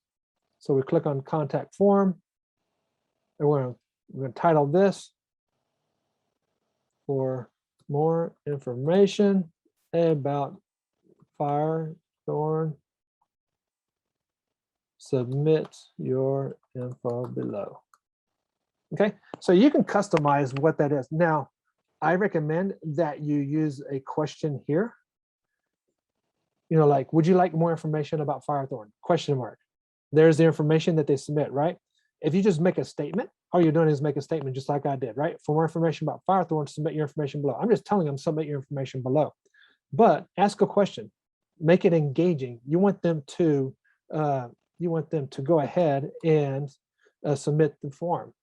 So we click on contact form, and we're going to title this for more information about Firethorn. Submit your info below. Okay, so you can customize what that is. Now, I recommend that you use a question here. You know, like, would you like more information about Firethorn? Question mark. There's the information that they submit, right? If you just make a statement, all you're doing is make a statement just like I did, right? For more information about Firethorn, submit your information below. I'm just telling them submit your information below. But ask a question, make it engaging. You want them to go ahead and submit the form.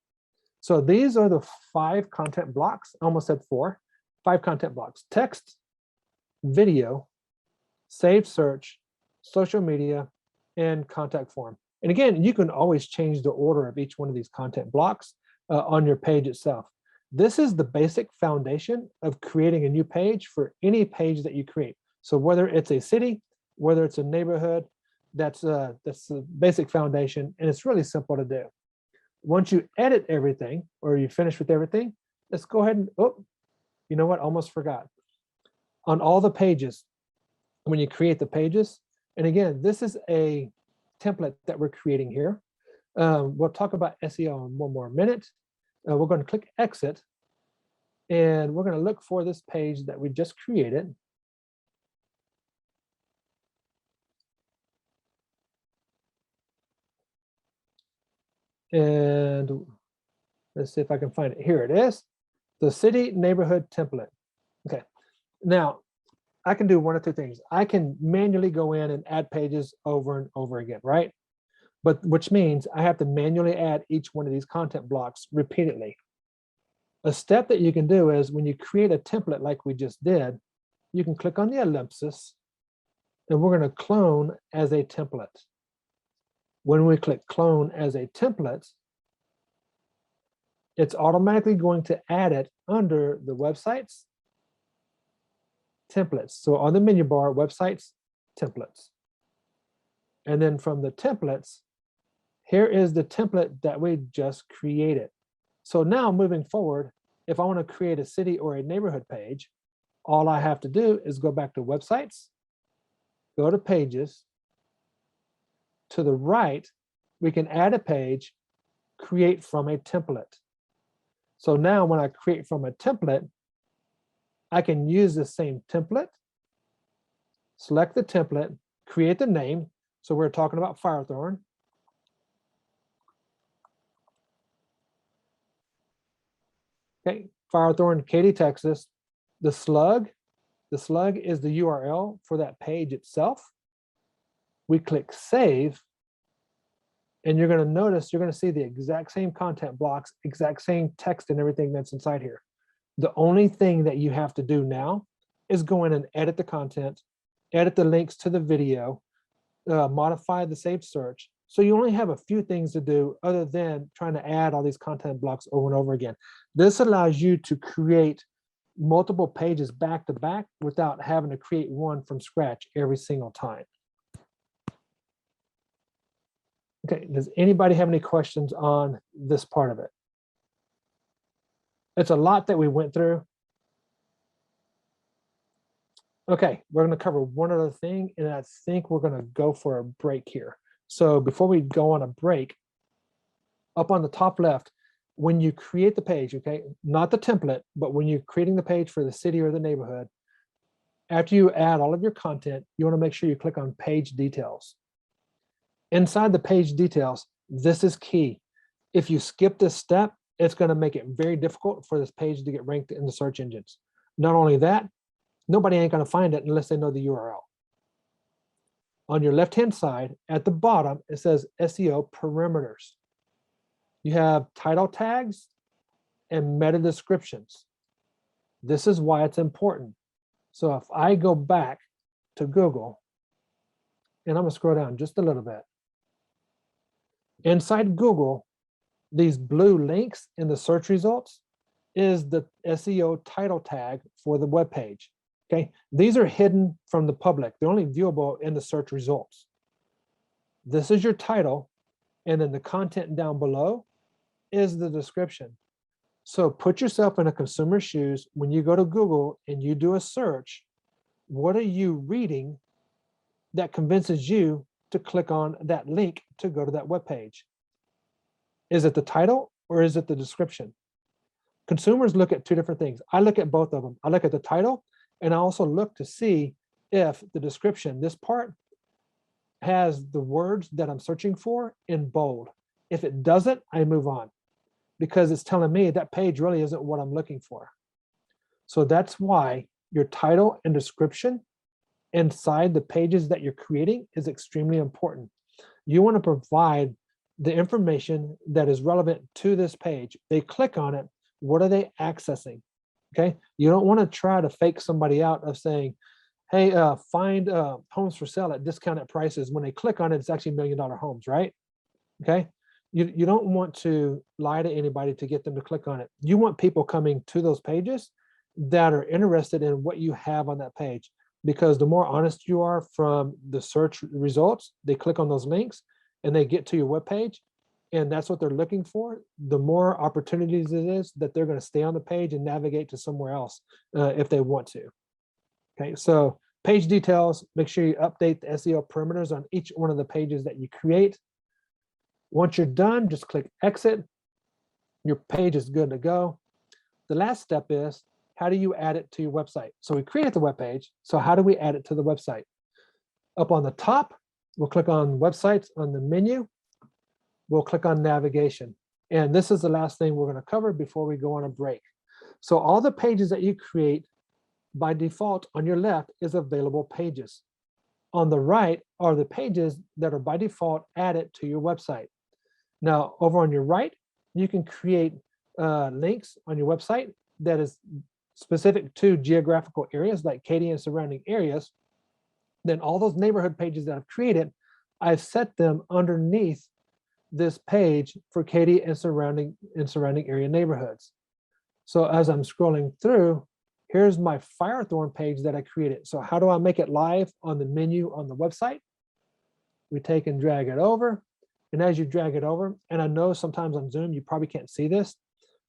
So these are the 5 content blocks. I almost said 4, 5 content blocks: text, video, saved search, social media, and contact form. And again, you can always change the order of each one of these content blocks on your page itself. This is the basic foundation of creating a new page for any page that you create. So whether it's a city, whether it's a neighborhood, that's the basic foundation, and it's really simple to do. Once you edit everything or you finish with everything, let's go ahead and, oh, you know what, almost forgot. On all the pages, when you create the pages, and again, this is a template that we're creating here. We'll talk about SEO in one more minute. We're going to click exit, and we're going to look for this page that we just created. And let's see if I can find it. Here it is, the city neighborhood template. Okay, now I can do one of two things. I can manually go in and add pages over and over again, right? But which means I have to manually add each one of these content blocks repeatedly. A step that you can do is when you create a template like we just did, you can click on the ellipsis and we're going to clone as a template. When we click clone as a template, it's automatically going to add it under the websites, templates. So on the menu bar, websites, templates. And then from the templates, here is the template that we just created. So now moving forward, if I want to create a city or a neighborhood page, all I have to do is go back to websites, go to pages. To the right, we can add a page, create from a template. So now when I create from a template, I can use the same template, select the template, create the name. So we're talking about Firethorn. Okay, Firethorn, Katy, Texas. The slug is the URL for that page itself. We click save, and you're going to notice, you're going to see the exact same content blocks, exact same text and everything that's inside here. The only thing that you have to do now is go in and edit the content, edit the links to the video, modify the saved search. So you only have a few things to do other than trying to add all these content blocks over and over again. This allows you to create multiple pages back to back without having to create one from scratch every single time. Okay, does anybody have any questions on this part of it? It's a lot that we went through. Okay, we're going to cover one other thing, and I think we're going to go for a break here. So before we go on a break, up on the top left, when you create the page, okay, not the template, but when you're creating the page for the city or the neighborhood, after you add all of your content, you want to make sure you click on page details. Inside the page details, this is key. If you skip this step, it's going to make it very difficult for this page to get ranked in the search engines. Not only that, nobody ain't going to find it unless they know the URL. On your left-hand side, at the bottom, it says SEO Parameters. You have title tags and meta descriptions. This is why it's important. So if I go back to Google, and I'm going to scroll down just a little bit. Inside Google, these blue links in the search results is the SEO title tag for the web page. Okay, these are hidden from the public. They're only viewable in the search results. This is your title, and then the content down below is the description. So put yourself in a consumer's shoes when you go to Google and you do a search. What are you reading that convinces you to click on that link to go to that web page? Is it the title or is it the description? Consumers look at two different things. I look at both of them. I look at the title, and I also look to see if the description, this part, has the words that I'm searching for in bold. If it doesn't, I move on because it's telling me that page really isn't what I'm looking for. So that's why your title and description inside the pages that you're creating is extremely important. You want to provide the information that is relevant to this page. They click on it. What are they accessing? Okay. You don't want to try to fake somebody out of saying, hey, find homes for sale at discounted prices. When they click on it, it's actually $1 million homes, right? okay? You don't want to lie to anybody to get them to click on it. You want people coming to those pages that are interested in what you have on that page, because the more honest you are from the search results, they click on those links and they get to your webpage, and that's what they're looking for, the more opportunities it is that they're going to stay on the page and navigate to somewhere else if they want to. Okay, so page details, make sure you update the SEO parameters on each one of the pages that you create. Once you're done, just click exit. Your page is good to go. The last step is, how do you add it to your website? So we created the web page. So how do we add it to the website? Up on the top, we'll click on websites on the menu. We'll click on navigation. And this is the last thing we're going to cover before we go on a break. So all the pages that you create by default on your left is available pages. On the right are the pages that are by default added to your website. Now, over on your right, you can create links on your website that is specific to geographical areas like Katy and surrounding areas. Then all those neighborhood pages that I've created, I've set them underneath this page for Katy and surrounding area neighborhoods. So as I'm scrolling through, here's my Firethorn page that I created. So how do I make it live on the menu on the website? We take and drag it over. And as you drag it over, and I know sometimes on Zoom, you probably can't see this,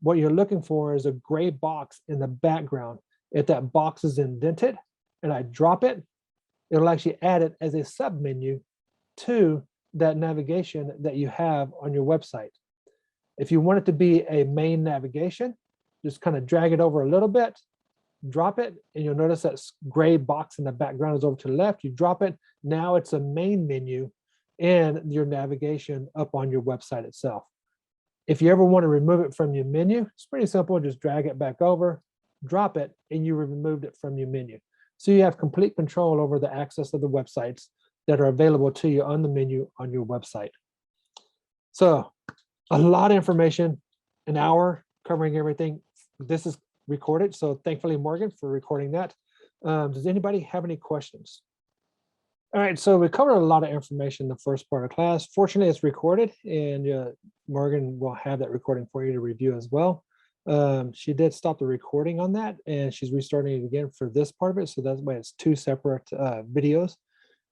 what you're looking for is a gray box in the background. If that box is indented and I drop it, it'll actually add it as a submenu to that navigation that you have on your website. If you want it to be a main navigation, just kind of drag it over a little bit, drop it, and you'll notice that gray box in the background is over to the left. You drop it, now it's a main menu and your navigation up on your website itself. If you ever want to remove it from your menu, it's pretty simple. Just drag it back over, drop it, and you removed it from your menu. So you have complete control over the access of the websites that are available to you on the menu on your website. So a lot of information, an hour covering everything. This is recorded, so thankfully, Morgan, for recording that. Does anybody have any questions? All right, so we covered a lot of information in the first part of class. Fortunately, it's recorded, and Morgan will have that recording for you to review as well. She did stop the recording on that, and she's restarting it again for this part of it, so that's why it's two separate videos.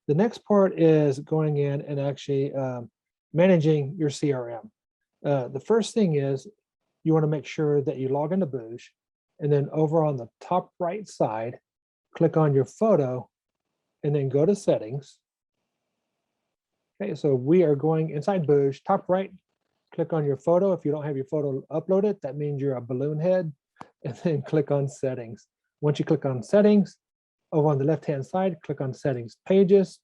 The next part is going in and actually managing your CRM. The first thing is you want to make sure that you log into Booj, and then over on the top right side, click on your photo, and then go to settings. Okay, so we are going inside Booj, top right, click on your photo. If you don't have your photo uploaded, that means you're a balloon head, and then click on settings. Once you click on settings, over on the left-hand side, click on settings pages,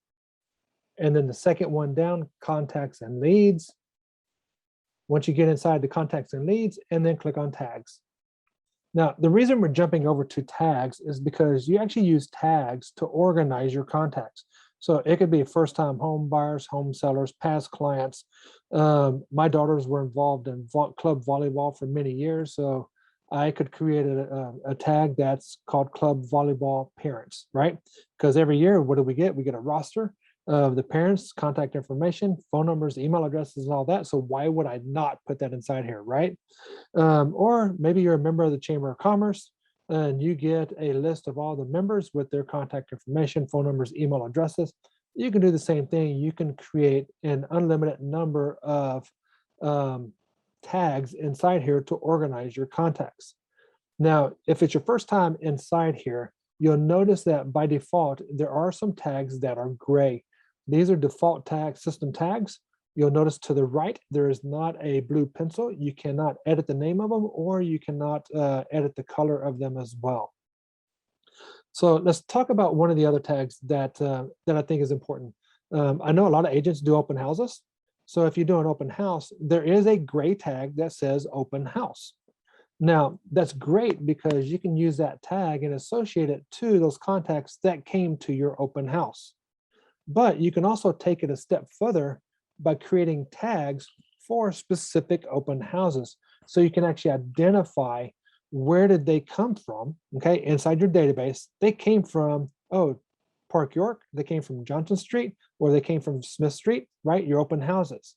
and then the second one down, contacts and leads. Once you get inside the contacts and leads, and then click on tags. Now, the reason we're jumping over to tags is because you actually use tags to organize your contacts. So it could be first-time home buyers, home sellers, past clients. My daughters were involved in club volleyball for many years, so I could create a tag that's called Club Volleyball Parents, right? Because every year, what do? We get a roster of the parents' contact information, phone numbers, email addresses, and all that. So why would I not put that inside here, right? Or maybe you're a member of the Chamber of Commerce and you get a list of all the members with their contact information, phone numbers, email addresses. You can do the same thing. You can create an unlimited number of tags inside here to organize your contacts. Now, if it's your first time inside here, you'll notice that by default, there are some tags that are gray. These are default tags, system tags. You'll notice to the right, there is not a blue pencil. You cannot edit the name of them, or you cannot edit the color of them as well. So let's talk about one of the other tags that I think is important. I know a lot of agents do open houses. So if you do an open house, there is a gray tag that says open house. Now, that's great because you can use that tag and associate it to those contacts that came to your open house. But you can also take it a step further by creating tags for specific open houses. So you can actually identify where did they come from, okay, inside your database. They came from, Park York, they came from Johnson Street, or they came from Smith Street, right? Your open houses.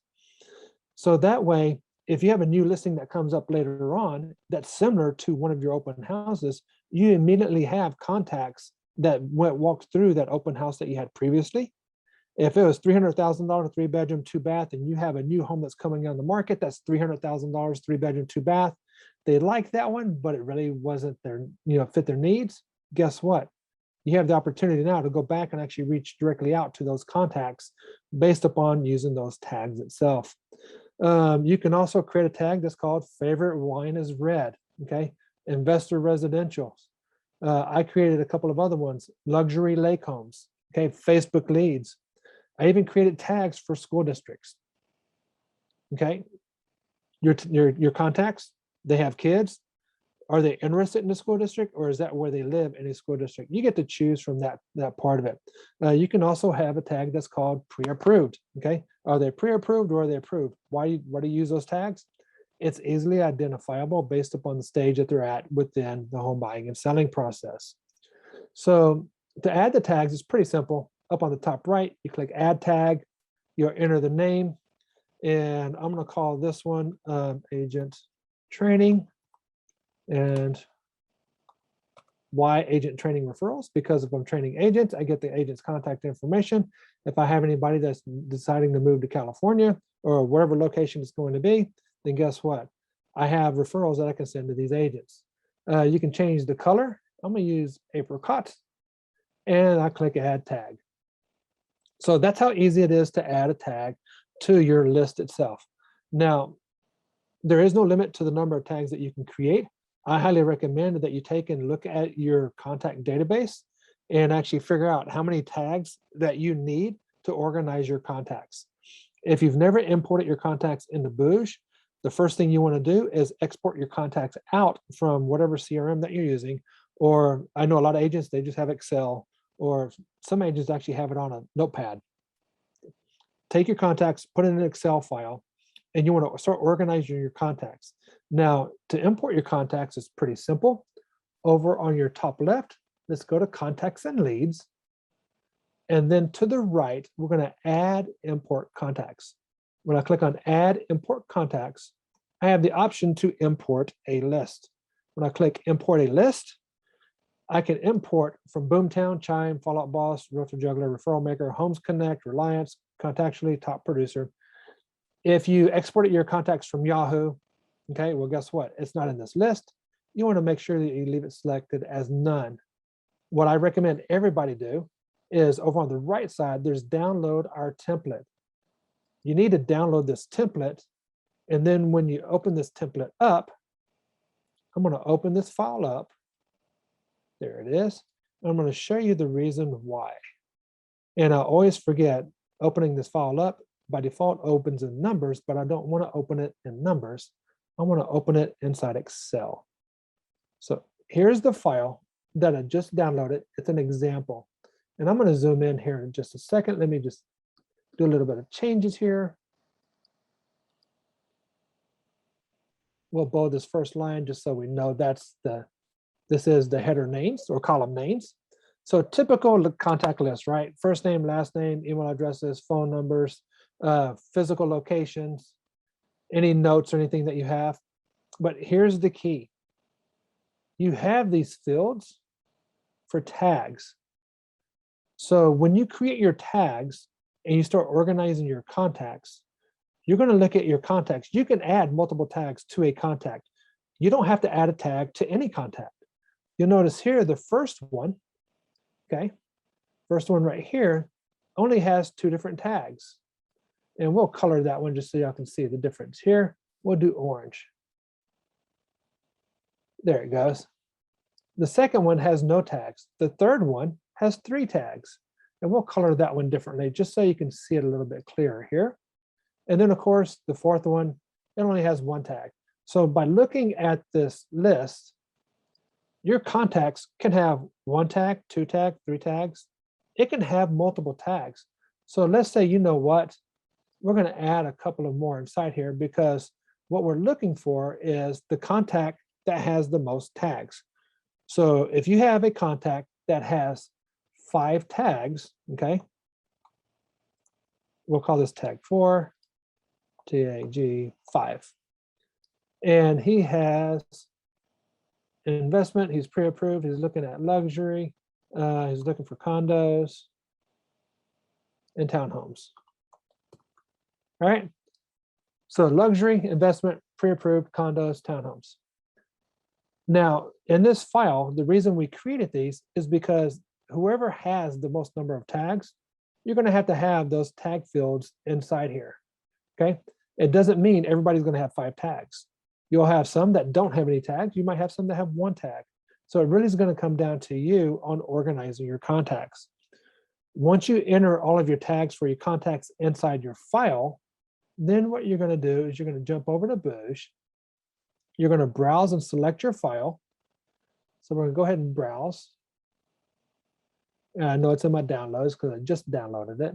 So that way, if you have a new listing that comes up later on that's similar to one of your open houses, you immediately have contacts that walked through that open house that you had previously. If it was $300,000, 3-bedroom, 2-bath, and you have a new home that's coming on the market, that's $300,000, 3-bedroom, 2-bath. They like that one, but it really wasn't their, fit their needs. Guess what? You have the opportunity now to go back and actually reach directly out to those contacts based upon using those tags itself. You can also create a tag that's called favorite wine is red, okay? Investor residential. I created a couple of other ones, luxury lake homes, okay? Facebook leads. I even created tags for school districts, okay? Your contacts, they have kids. Are they interested in the school district, or is that where they live in a school district? You get to choose from that part of it. You can also have a tag that's called pre-approved, okay? Are they pre-approved or are they approved? Why do you use those tags? It's easily identifiable based upon the stage that they're at within the home buying and selling process. So to add the tags, it's pretty simple. Up on the top right, you click add tag, you'll enter the name, and I'm gonna call this one agent training. And why agent training referrals? Because if I'm training agents, I get the agent's contact information. If I have anybody that's deciding to move to California or wherever location it's going to be, then guess what? I have referrals that I can send to these agents. You can change the color. I'm gonna use apricot, and I click add tag. So that's how easy it is to add a tag to your list itself. Now, there is no limit to the number of tags that you can create. I highly recommend that you take and look at your contact database and actually figure out how many tags that you need to organize your contacts. If you've never imported your contacts into Booj, the first thing you want to do is export your contacts out from whatever CRM that you're using. Or I know a lot of agents, they just have Excel, or some agents actually have it on a notepad. Take your contacts, put it in an Excel file, and you want to start organizing your contacts. Now, to import your contacts is pretty simple. Over on your top left, let's go to contacts and leads. And then to the right, we're going to add import contacts. When I click on add import contacts, I have the option to import a list. When I click import a list, I can import from Boomtown, Chime, Fallout Boss, Realtor Juggler, Referral Maker, Homes Connect, Reliance, Contactually, Top Producer. If you exported your contacts from Yahoo, okay, well, guess what? It's not in this list. You want to make sure that you leave it selected as none. What I recommend everybody do is over on the right side, there's download our template. You need to download this template. And then when you open this template up, I'm going to open this file up. There it is. I'm going to show you the reason why. And I always forget, opening this file up by default opens in numbers, but I don't want to open it in numbers. I want to open it inside Excel. So here's the file that I just downloaded. It's an example. And I'm going to zoom in here in just a second. Let me just do a little bit of changes here. We'll bold this first line just so we know this is the header names or column names. So typical contact list, right? First name, last name, email addresses, phone numbers, physical locations, any notes or anything that you have. But here's the key. You have these fields for tags. So when you create your tags and you start organizing your contacts, you're going to look at your contacts. You can add multiple tags to a contact. You don't have to add a tag to any contact. You'll notice here, the first one, okay, first one right here only has 2 different tags. And we'll color that one just so y'all can see the difference here. We'll do orange. There it goes. The second one has no tags. The third one has 3 tags. And we'll color that one differently just so you can see it a little bit clearer here. And then of course, the fourth one, it only has 1 tag. So by looking at this list, your contacts can have 1 tag, 2 tags, 3 tags. It can have multiple tags. So let's say, you know what, we're going to add a couple of more inside here because what we're looking for is the contact that has the most tags. So if you have a contact that has 5 tags, okay, we'll call this tag 4. TAG 5. And he has an investment. He's pre-approved. He's looking at luxury. He's looking for condos and townhomes. All right. So luxury, investment, pre-approved, condos, townhomes. Now, in this file, the reason we created these is because whoever has the most number of tags, you're going to have those tag fields inside here. Okay. It doesn't mean everybody's going to have 5 tags. You'll have some that don't have any tags. You might have some that have 1 tag. So it really is going to come down to you on organizing your contacts. Once you enter all of your tags for your contacts inside your file, then what you're going to do is you're going to jump over to Booj. You're going to browse and select your file. So we're going to go ahead and browse. And I know it's in my downloads because I just downloaded it.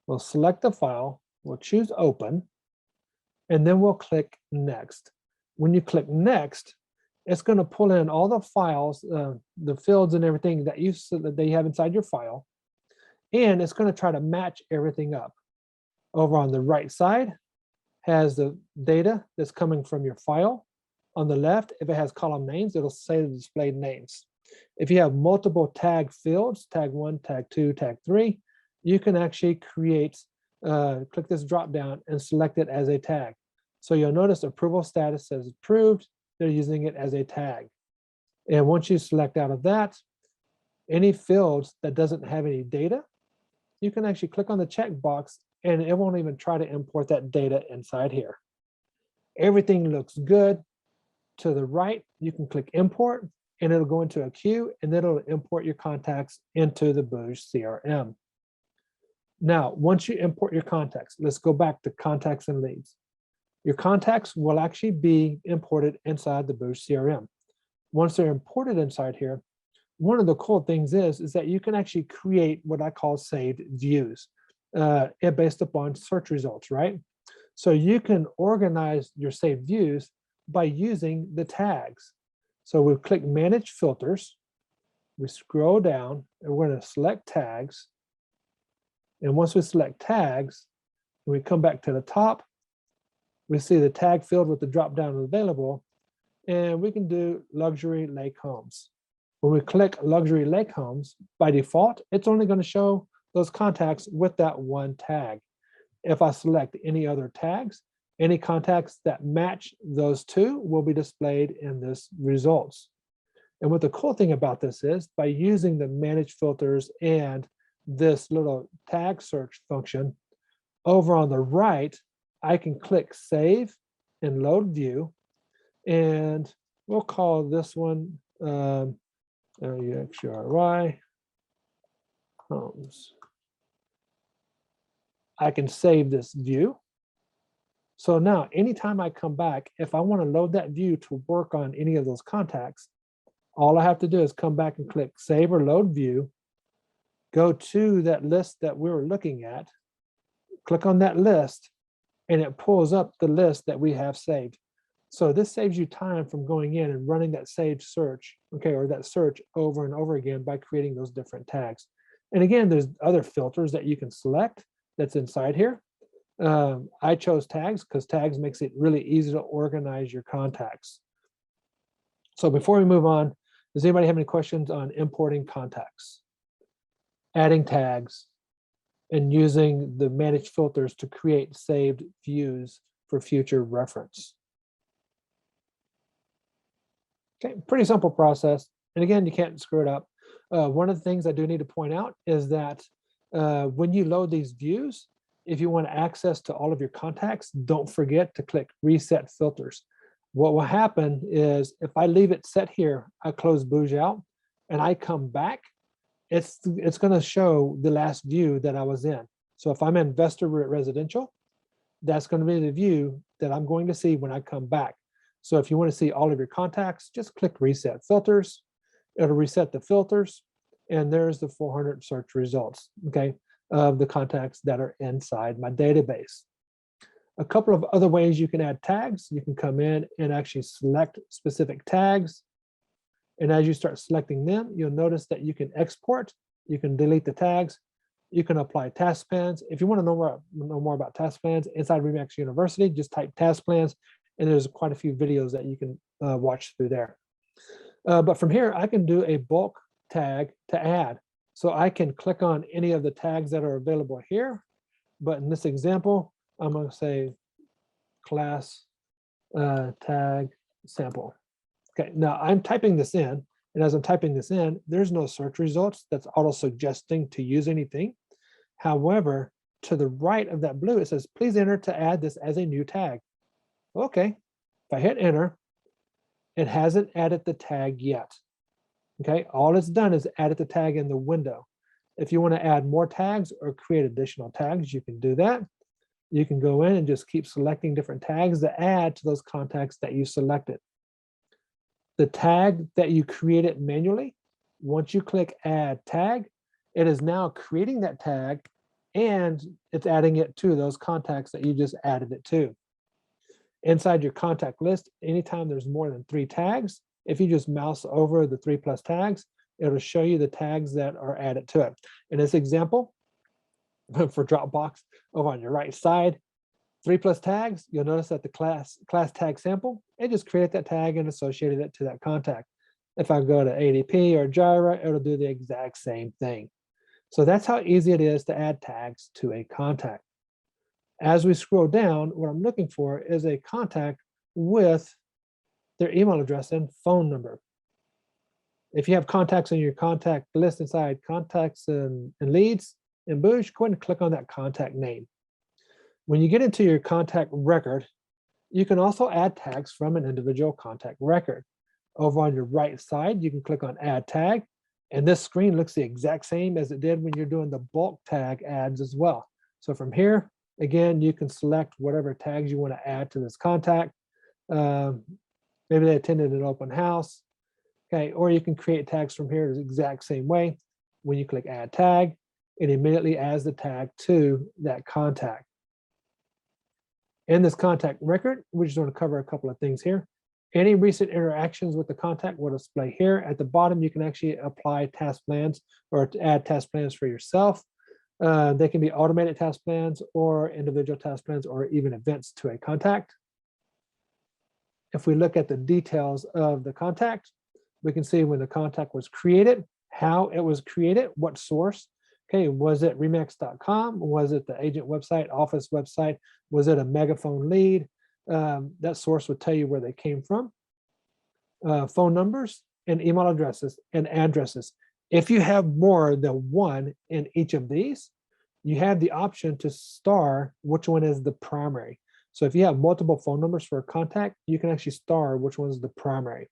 We'll select the file. We'll choose open. And then we'll click next. When you click next, it's going to pull in all the files, the fields and everything that you have inside your file. And it's going to try to match everything up. Over on the right side has the data that's coming from your file. On the left, if it has column names, it'll say the displayed names. If you have multiple tag fields, tag 1, tag 2, tag 3, you can actually create, click this drop down and select it as a tag. So you'll notice approval status says approved. They're using it as a tag. And once you select out of that, any fields that doesn't have any data, you can actually click on the checkbox and it won't even try to import that data inside here. Everything looks good. To the right, you can click import and it'll go into a queue and then it'll import your contacts into the Booj CRM. Now, once you import your contacts, let's go back to contacts and leads. Your contacts will actually be imported inside the Booj CRM. Once they're imported inside here, one of the cool things is that you can actually create what I call saved views based upon search results, right? So you can organize your saved views by using the tags. So we'll click Manage Filters. We scroll down and we're going to select tags. And once we select tags, we come back to the top, we see the tag field with the drop down available, and we can do luxury lake homes. When we click luxury lake homes, by default, it's only going to show those contacts with that 1 tag. If I select any other tags, any contacts that match those 2 will be displayed in this results. And what the cool thing about this is, by using the manage filters and this little tag search function, over on the right, I can click save and load view. And we'll call this one UXURY homes. I can save this view. So now anytime I come back, if I want to load that view to work on any of those contacts, all I have to do is come back and click save or load view, go to that list that we were looking at, click on that list, and it pulls up the list that we have saved. So this saves you time from going in and running that saved search, okay, or that search over and over again by creating those different tags. And again, there's other filters that you can select that's inside here. I chose tags because tags makes it really easy to organize your contacts. So before we move on, does anybody have any questions on importing contacts, adding tags, and using the managed filters to create saved views for future reference? Okay, pretty simple process. And again, you can't screw it up. One of the things I do need to point out is that when you load these views, if you want access to all of your contacts, don't forget to click reset filters. What will happen is if I leave it set here, I close Booj out and I come back, it's going to show the last view that I was in. So if I'm investor residential, that's going to be the view that I'm going to see when I come back. So if you want to see all of your contacts, just click reset filters. It'll reset the filters. And there's the 400 search results, okay, of the contacts that are inside my database. A couple of other ways you can add tags. You can come in and actually select specific tags. And as you start selecting them, you'll notice that you can export, you can delete the tags, You can apply task plans. If you want to know more about task plans inside Remax University, just type task plans, and there's quite a few videos that you can watch through there. But from here, I can do a bulk tag to add. So I can click on any of the tags that are available here. But in this example, I'm going to say class tag sample. Okay, now I'm typing this in. And as I'm typing this in, there's no search results that's auto-suggesting to use anything. However, to the right of that blue, it says, please enter to add this as a new tag. Okay, if I hit enter, it hasn't added the tag yet. Okay, all it's done is added the tag in the window. If you want to add more tags or create additional tags, you can do that. You can go in and just keep selecting different tags to add to those contacts that you selected. The tag that you created manually, once you click add tag, it is now creating that tag and it's adding it to those contacts that you just added it to. Inside your contact list, anytime there's more than 3 tags, if you just mouse over the 3+ tags, it'll show you the tags that are added to it. In this example, for Dropbox, over on your right side, 3+ tags, you'll notice that the class tag sample, it just created that tag and associated it to that contact. If I go to ADP or Jira, it'll do the exact same thing. So that's how easy it is to add tags to a contact. As we scroll down, what I'm looking for is a contact with their email address and phone number. If you have contacts in your contact list inside contacts and leads in Booj, go ahead and click on that contact name. When you get into your contact record, you can also add tags from an individual contact record. Over on your right side, you can click on add tag, and this screen looks the exact same as it did when you're doing the bulk tag adds as well. So from here, again, you can select whatever tags you want to add to this contact. Maybe they attended an open house. Okay, or you can create tags from here the exact same way. When you click add tag, it immediately adds the tag to that contact. In this contact record, we just want to cover a couple of things here. Any recent interactions with the contact will display here. At the bottom, you can actually apply task plans or add task plans for yourself. They can be automated task plans or individual task plans or even events to a contact. If we look at the details of the contact, we can see when the contact was created, how it was created, what source. Okay, was it Remax.com? Was it the agent website, office website? Was it a megaphone lead? That source would tell you where they came from. Phone numbers and email addresses and addresses. If you have more than one in each of these, you have the option to star which one is the primary. So if you have multiple phone numbers for a contact, you can actually star which one is the primary.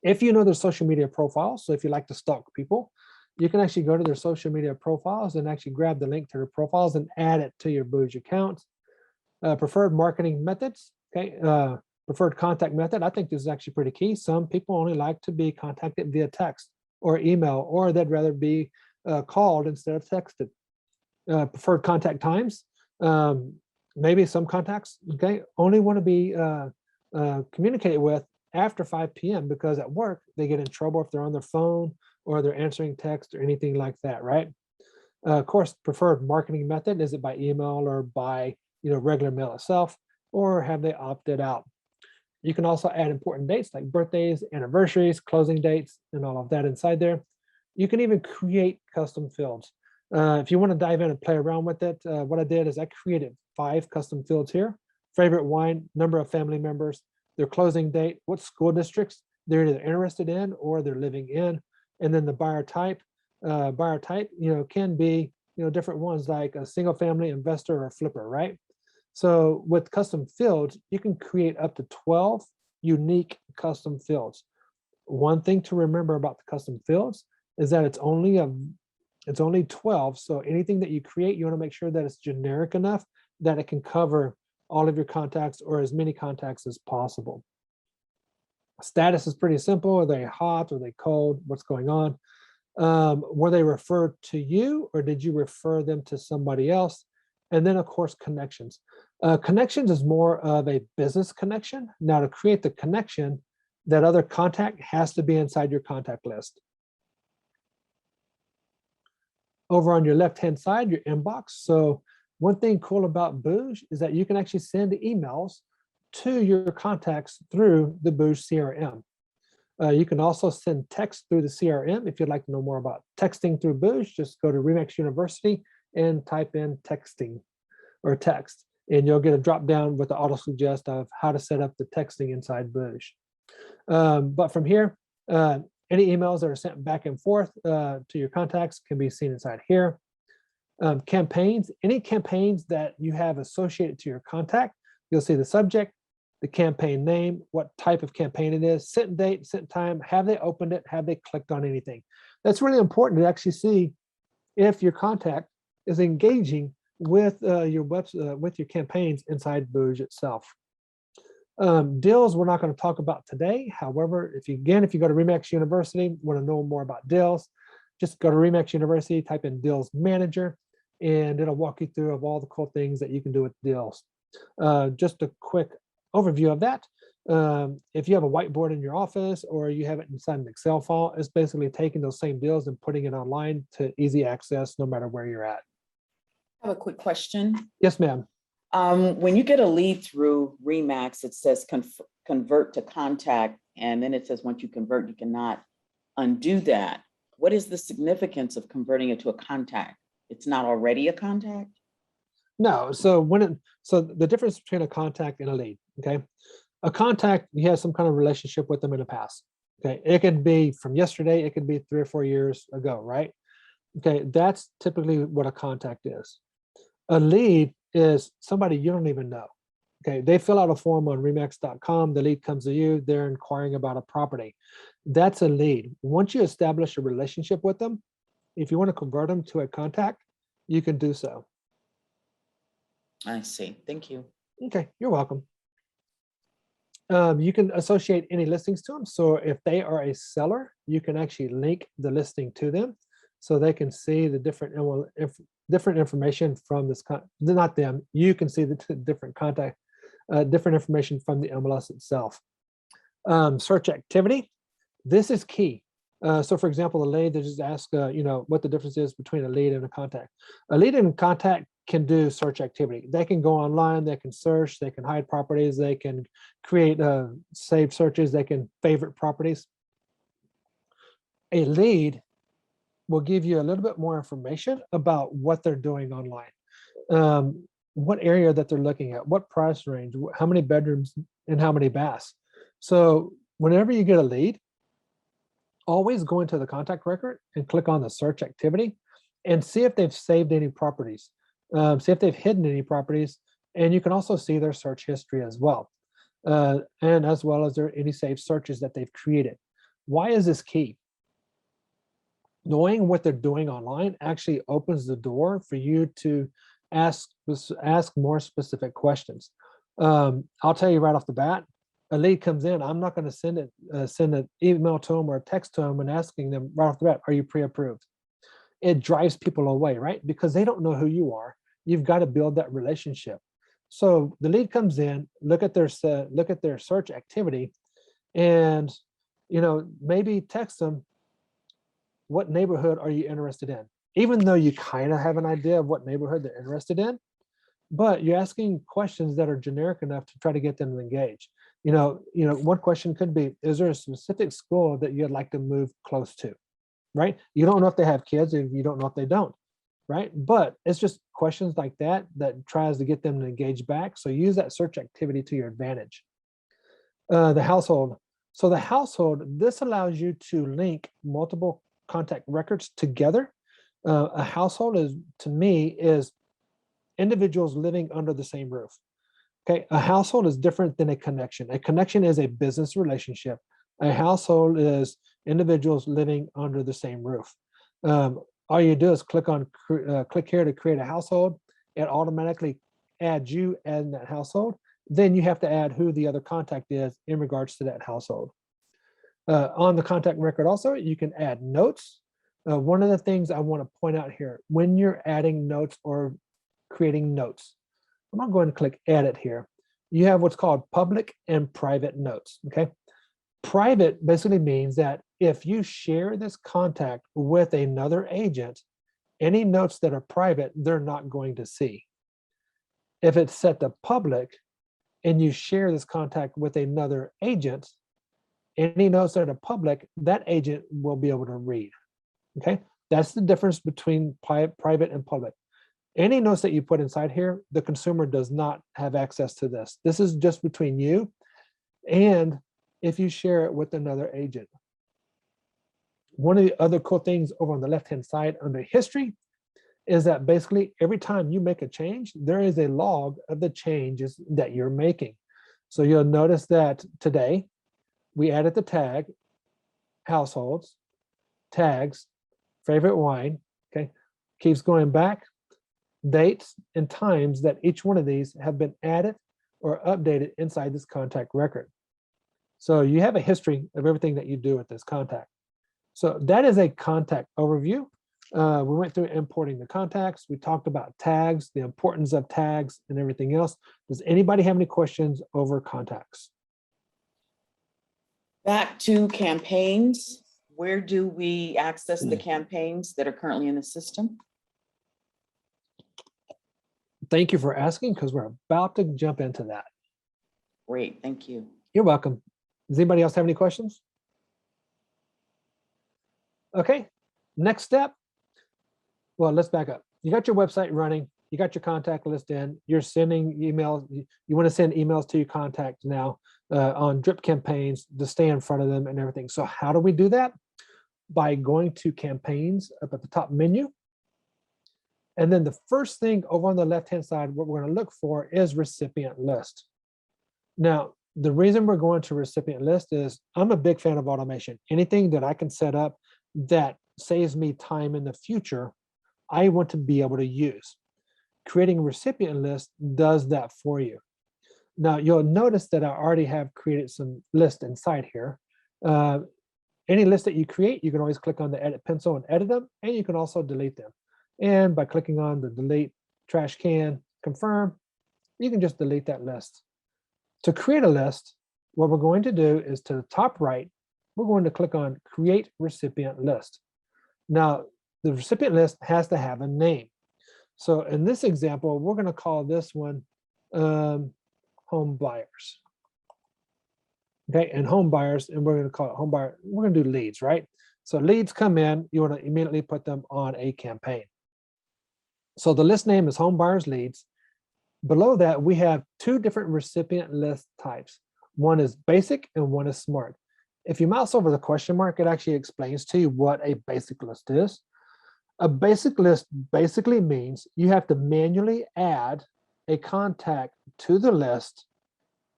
If you know their social media profiles, so if you like to stalk people, you can actually go to their social media profiles and actually grab the link to their profiles and add it to your Booj account. Preferred marketing methods, okay, preferred contact method. I think this is actually pretty key. Some people only like to be contacted via text or email, or they'd rather be called instead of texted. Preferred contact times. Maybe some contacts, okay, only want to be communicated with after 5 p.m. because at work they get in trouble if they're on their phone or they're answering text or anything like that, right? Of course, preferred marketing method, is it by email or by regular mail itself, or have they opted out? You can also add important dates like birthdays, anniversaries, closing dates, and all of that inside there. You can even create custom fields. If you want to dive in and play around with it, what I did is I created 5 custom fields here. Favorite wine, number of family members, their closing date, what school districts they're either interested in or they're living in, and then the buyer type. Buyer type, can be different ones like a single family, investor, or flipper, right? So with custom fields, you can create up to 12 unique custom fields. One thing to remember about the custom fields is that it's only 12. So anything that you create, you want to make sure that it's generic enough that it can cover all of your contacts or as many contacts as possible. Status is pretty simple. Are they hot? Are they cold? What's going on? Were they referred to you or did you refer them to somebody else? And then of course, connections. Connections is more of a business connection. Now to create the connection, that other contact has to be inside your contact list. Over on your left-hand side, your inbox. So one thing cool about Booj is that you can actually send emails to your contacts through the Booj CRM. You can also send text through the CRM. If you'd like to know more about texting through Booj, just go to Remax University and type in texting or text, and you'll get a drop down with the auto suggest of how to set up the texting inside Booj. But from here, any emails that are sent back and forth to your contacts can be seen inside here. Campaigns, any campaigns that you have associated to your contact, you'll see the subject, the campaign name, what type of campaign it is, sent date, sent time, have they opened it, have they clicked on anything. That's really important to actually see if your contact is engaging with with your campaigns inside Booj itself. Deals we're not going to talk about today. However, if you go to Remax University, want to know more about deals, just go to Remax University, type in Deals Manager, and it'll walk you through of all the cool things that you can do with deals. Just a quick overview of that. If you have a whiteboard in your office or you have it inside an Excel file, it's basically taking those same deals and putting it online to easy access no matter where you're at. I have a quick question. Yes, ma'am. When you get a lead through Remax, it says convert to contact, and then it says once you convert, you cannot undo that. What is the significance of converting it to a contact? It's not already a contact? No, so the difference between a contact and a lead, okay? A contact, you have some kind of relationship with them in the past, okay? It could be from yesterday, it could be 3 or 4 years ago, right? Okay, that's typically what a contact is. A lead is somebody you don't even know, okay? They fill out a form on remax.com, the lead comes to you, they're inquiring about a property. That's a lead. Once you establish a relationship with them, if you want to convert them to a contact, you can do so. I see. Thank you. Okay, you're welcome. You can associate any listings to them. So if they are a seller, you can actually link the listing to them so they can see the different information from this, not them, you can see the different contact, different information from the MLS itself. Search activity, this is key. So for example, a lead, they just ask, what the difference is between a lead and a contact. A lead and a contact can do search activity. They can go online, they can search, they can hide properties, they can create saved searches, they can favorite properties. A lead will give you a little bit more information about what they're doing online, what area that they're looking at, what price range, how many bedrooms and how many baths. So whenever you get a lead, always go into the contact record and click on the search activity and see if they've saved any properties. See if they've hidden any properties, and you can also see their search history as well, and as well as any saved searches that they've created. Why is this key? Knowing what they're doing online actually opens the door for you to ask more specific questions. I'll tell you right off the bat, a lead comes in, I'm not going to send an email to them or a text to them and asking them right off the bat, are you pre-approved? It drives people away, right? Because they don't know who you are. You've got to build that relationship. So the lead comes in, look at their search activity, and maybe text them, what neighborhood are you interested in? Even though you kind of have an idea of what neighborhood they're interested in, but you're asking questions that are generic enough to try to get them to engage. One question could be, is there a specific school that you'd like to move close to? Right? You don't know if they have kids, and you don't know if they don't, right? But it's just questions like that tries to get them to engage back. So use that search activity to your advantage. The household. So the household, this allows you to link multiple contact records together. A household to me is individuals living under the same roof. Okay, a household is different than a connection. A connection is a business relationship. A household is individuals living under the same roof. All you do is click here to create a household. It automatically adds you in that household. Then you have to add who the other contact is in regards to that household. On the contact record also, you can add notes. One of the things I want to point out here, when you're adding notes or creating notes, I'm not going to click edit here. You have what's called public and private notes, okay? Private basically means that if you share this contact with another agent, Any notes that are private, they're not going to see. If it's set to public and you share this contact with another agent, any notes that are public, that agent will be able to read. Okay, that's the difference between private and public. Any notes that you put inside here, the consumer does not have access to this. This is just between you and if you share it with another agent. One of the other cool things over on the left-hand side under history is that basically every time you make a change, there is a log of the changes that you're making. So you'll notice that today we added the tag, households, tags, favorite wine, okay? Keeps going back, dates and times that each one of these have been added or updated inside this contact record. So you have a history of everything that you do with this contact. So that is a contact overview. We went through importing the contacts. We talked about tags, the importance of tags and everything else. Does anybody have any questions over contacts? Back to campaigns. Where do we access the campaigns that are currently in the system? Thank you for asking, because we're about to jump into that. Great, thank you. You're welcome. Does anybody else have any questions? Okay, next step. Well, let's back up. You got your website running. You got your contact list in. You're sending emails. You want to send emails to your contacts now on drip campaigns to stay in front of them and everything. So how do we do that? By going to campaigns up at the top menu. And then the first thing over on the left-hand side, what we're going to look for is recipient list. Now, the reason we're going to recipient list is I'm a big fan of automation. Anything that I can set up that saves me time in the future, I want to be able to use. Creating a recipient list does that for you. Now, you'll notice that I already have created some lists inside here. Any list that you create, you can always click on the edit pencil and edit them, and you can also delete them. And by clicking on the delete, trash can, confirm, you can just delete that list. To create a list, what we're going to do is to the top right, we're going to click on create recipient list. Now, the recipient list has to have a name. So in this example, we're going to call this one home buyers. Okay, and home buyers, and we're going to call it home buyer. We're going to do leads, right? So leads come in, you want to immediately put them on a campaign. So the list name is home buyers leads. Below that, we have two different recipient list types. One is basic and one is smart. If you mouse over the question mark, it actually explains to you what a basic list is. A basic list basically means you have to manually add a contact to the list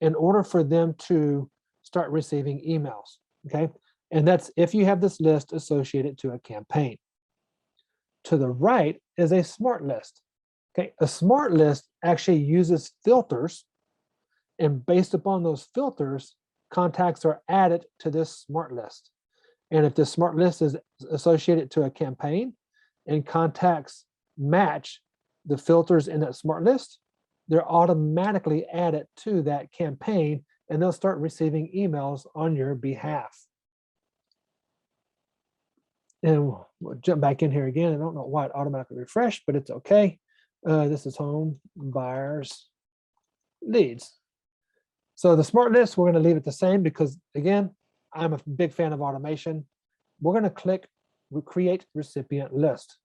in order for them to start receiving emails, okay? And that's if you have this list associated to a campaign. To the right is a smart list. Okay, a smart list actually uses filters, and based upon those filters, contacts are added to this smart list. And if this smart list is associated to a campaign and contacts match the filters in that smart list, they're automatically added to that campaign, and they'll start receiving emails on your behalf. And we'll jump back in here again. I don't know why it automatically refreshed, but it's okay. This is home buyers leads. So the smart list, we're going to leave it the same because, again, I'm a big fan of automation. We're going to click create recipient list.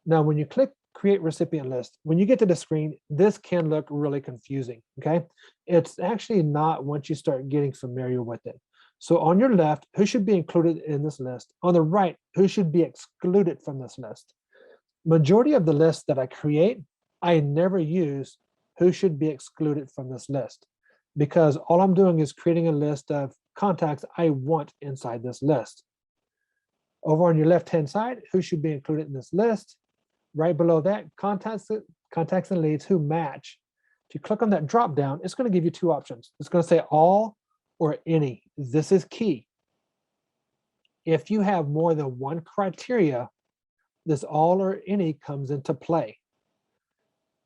Now, when you click create recipient list, when you get to the screen, this can look really confusing, okay? It's actually not once you start getting familiar with it. So on your left, who should be included in this list? On the right, who should be excluded from this list? Majority of the lists that I create, I never use who should be excluded from this list, because all I'm doing is creating a list of contacts I want inside this list. Over on your left-hand side, who should be included in this list? Right below that, contacts and leads who match. If you click on that drop down, it's going to give you two options. It's going to say all or any. This is key. If you have more than one criteria, this all or any comes into play.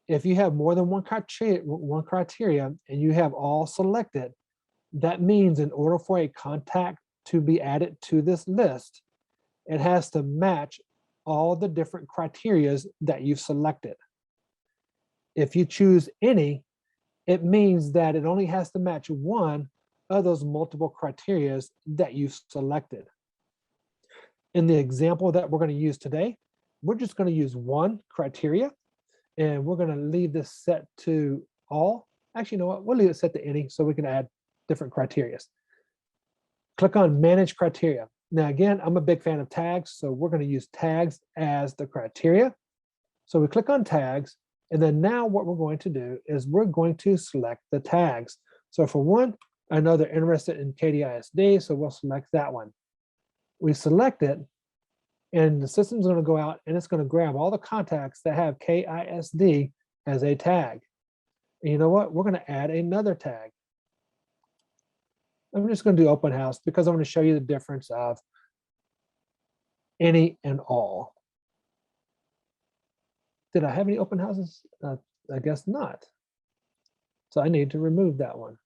If you have more than one criteria and you have all selected, that means in order for a contact to be added to this list, it has to match all the different criterias that you've selected. If you choose any, it means that it only has to match one of those multiple criterias that you've selected. In the example that we're going to use today, we're just going to use one criteria, and we're going to leave this set to all. Actually, you know what? We'll leave it set to any so we can add different criteria. Click on Manage Criteria. Now, again, I'm a big fan of tags, so we're going to use tags as the criteria. So we click on tags, and then now what we're going to do is we're going to select the tags. So for one, I know they're interested in KDISD, so we'll select that one. We select it, and the system's going to go out and it's going to grab all the contacts that have KISD as a tag. And you know what? We're going to add another tag. I'm just going to do open house because I'm going to show you the difference of any and all. Did I have any open houses? I guess not. So I need to remove that one.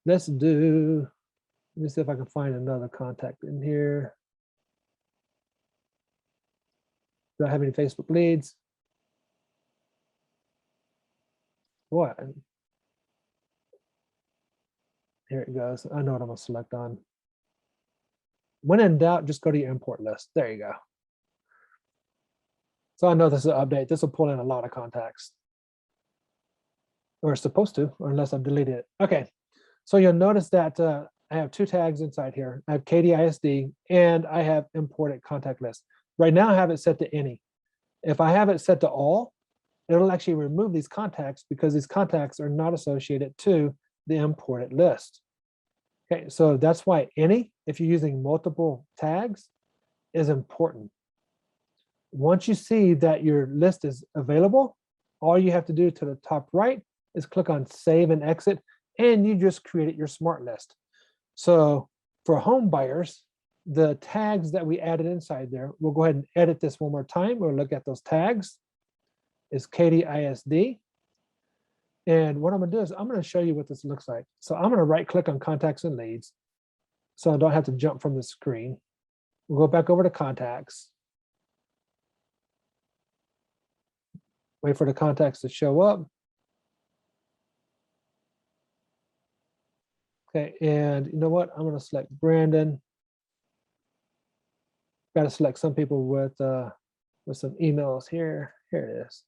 Let me see if I can find another contact in here. Do I have any Facebook leads? What? Here it goes. I know what I'm going to select on. When in doubt, just go to your import list. There you go. So I know this is an update. This will pull in a lot of contacts. Or it's supposed to, or unless I've deleted it. Okay. So you'll notice that I have two tags inside here. I have KDISD and I have imported contact list. Right now I have it set to any. If I have it set to all, it'll actually remove these contacts because these contacts are not associated to the imported list. Okay, so that's why any, if you're using multiple tags, is important. Once you see that your list is available, all you have to do to the top right is click on Save and Exit, and you just created your smart list. So for home buyers, the tags that we added inside there, we'll go ahead and edit this one more time. We'll look at those tags. Is KDISD. And what I'm going to do is I'm going to show you what this looks like. So I'm going to right click on contacts and leads so I don't have to jump from the screen. We'll go back over to contacts. Wait for the contacts to show up. Okay, and you know what? I'm going to select Brandon. Got to select some people with some emails here. Here it is.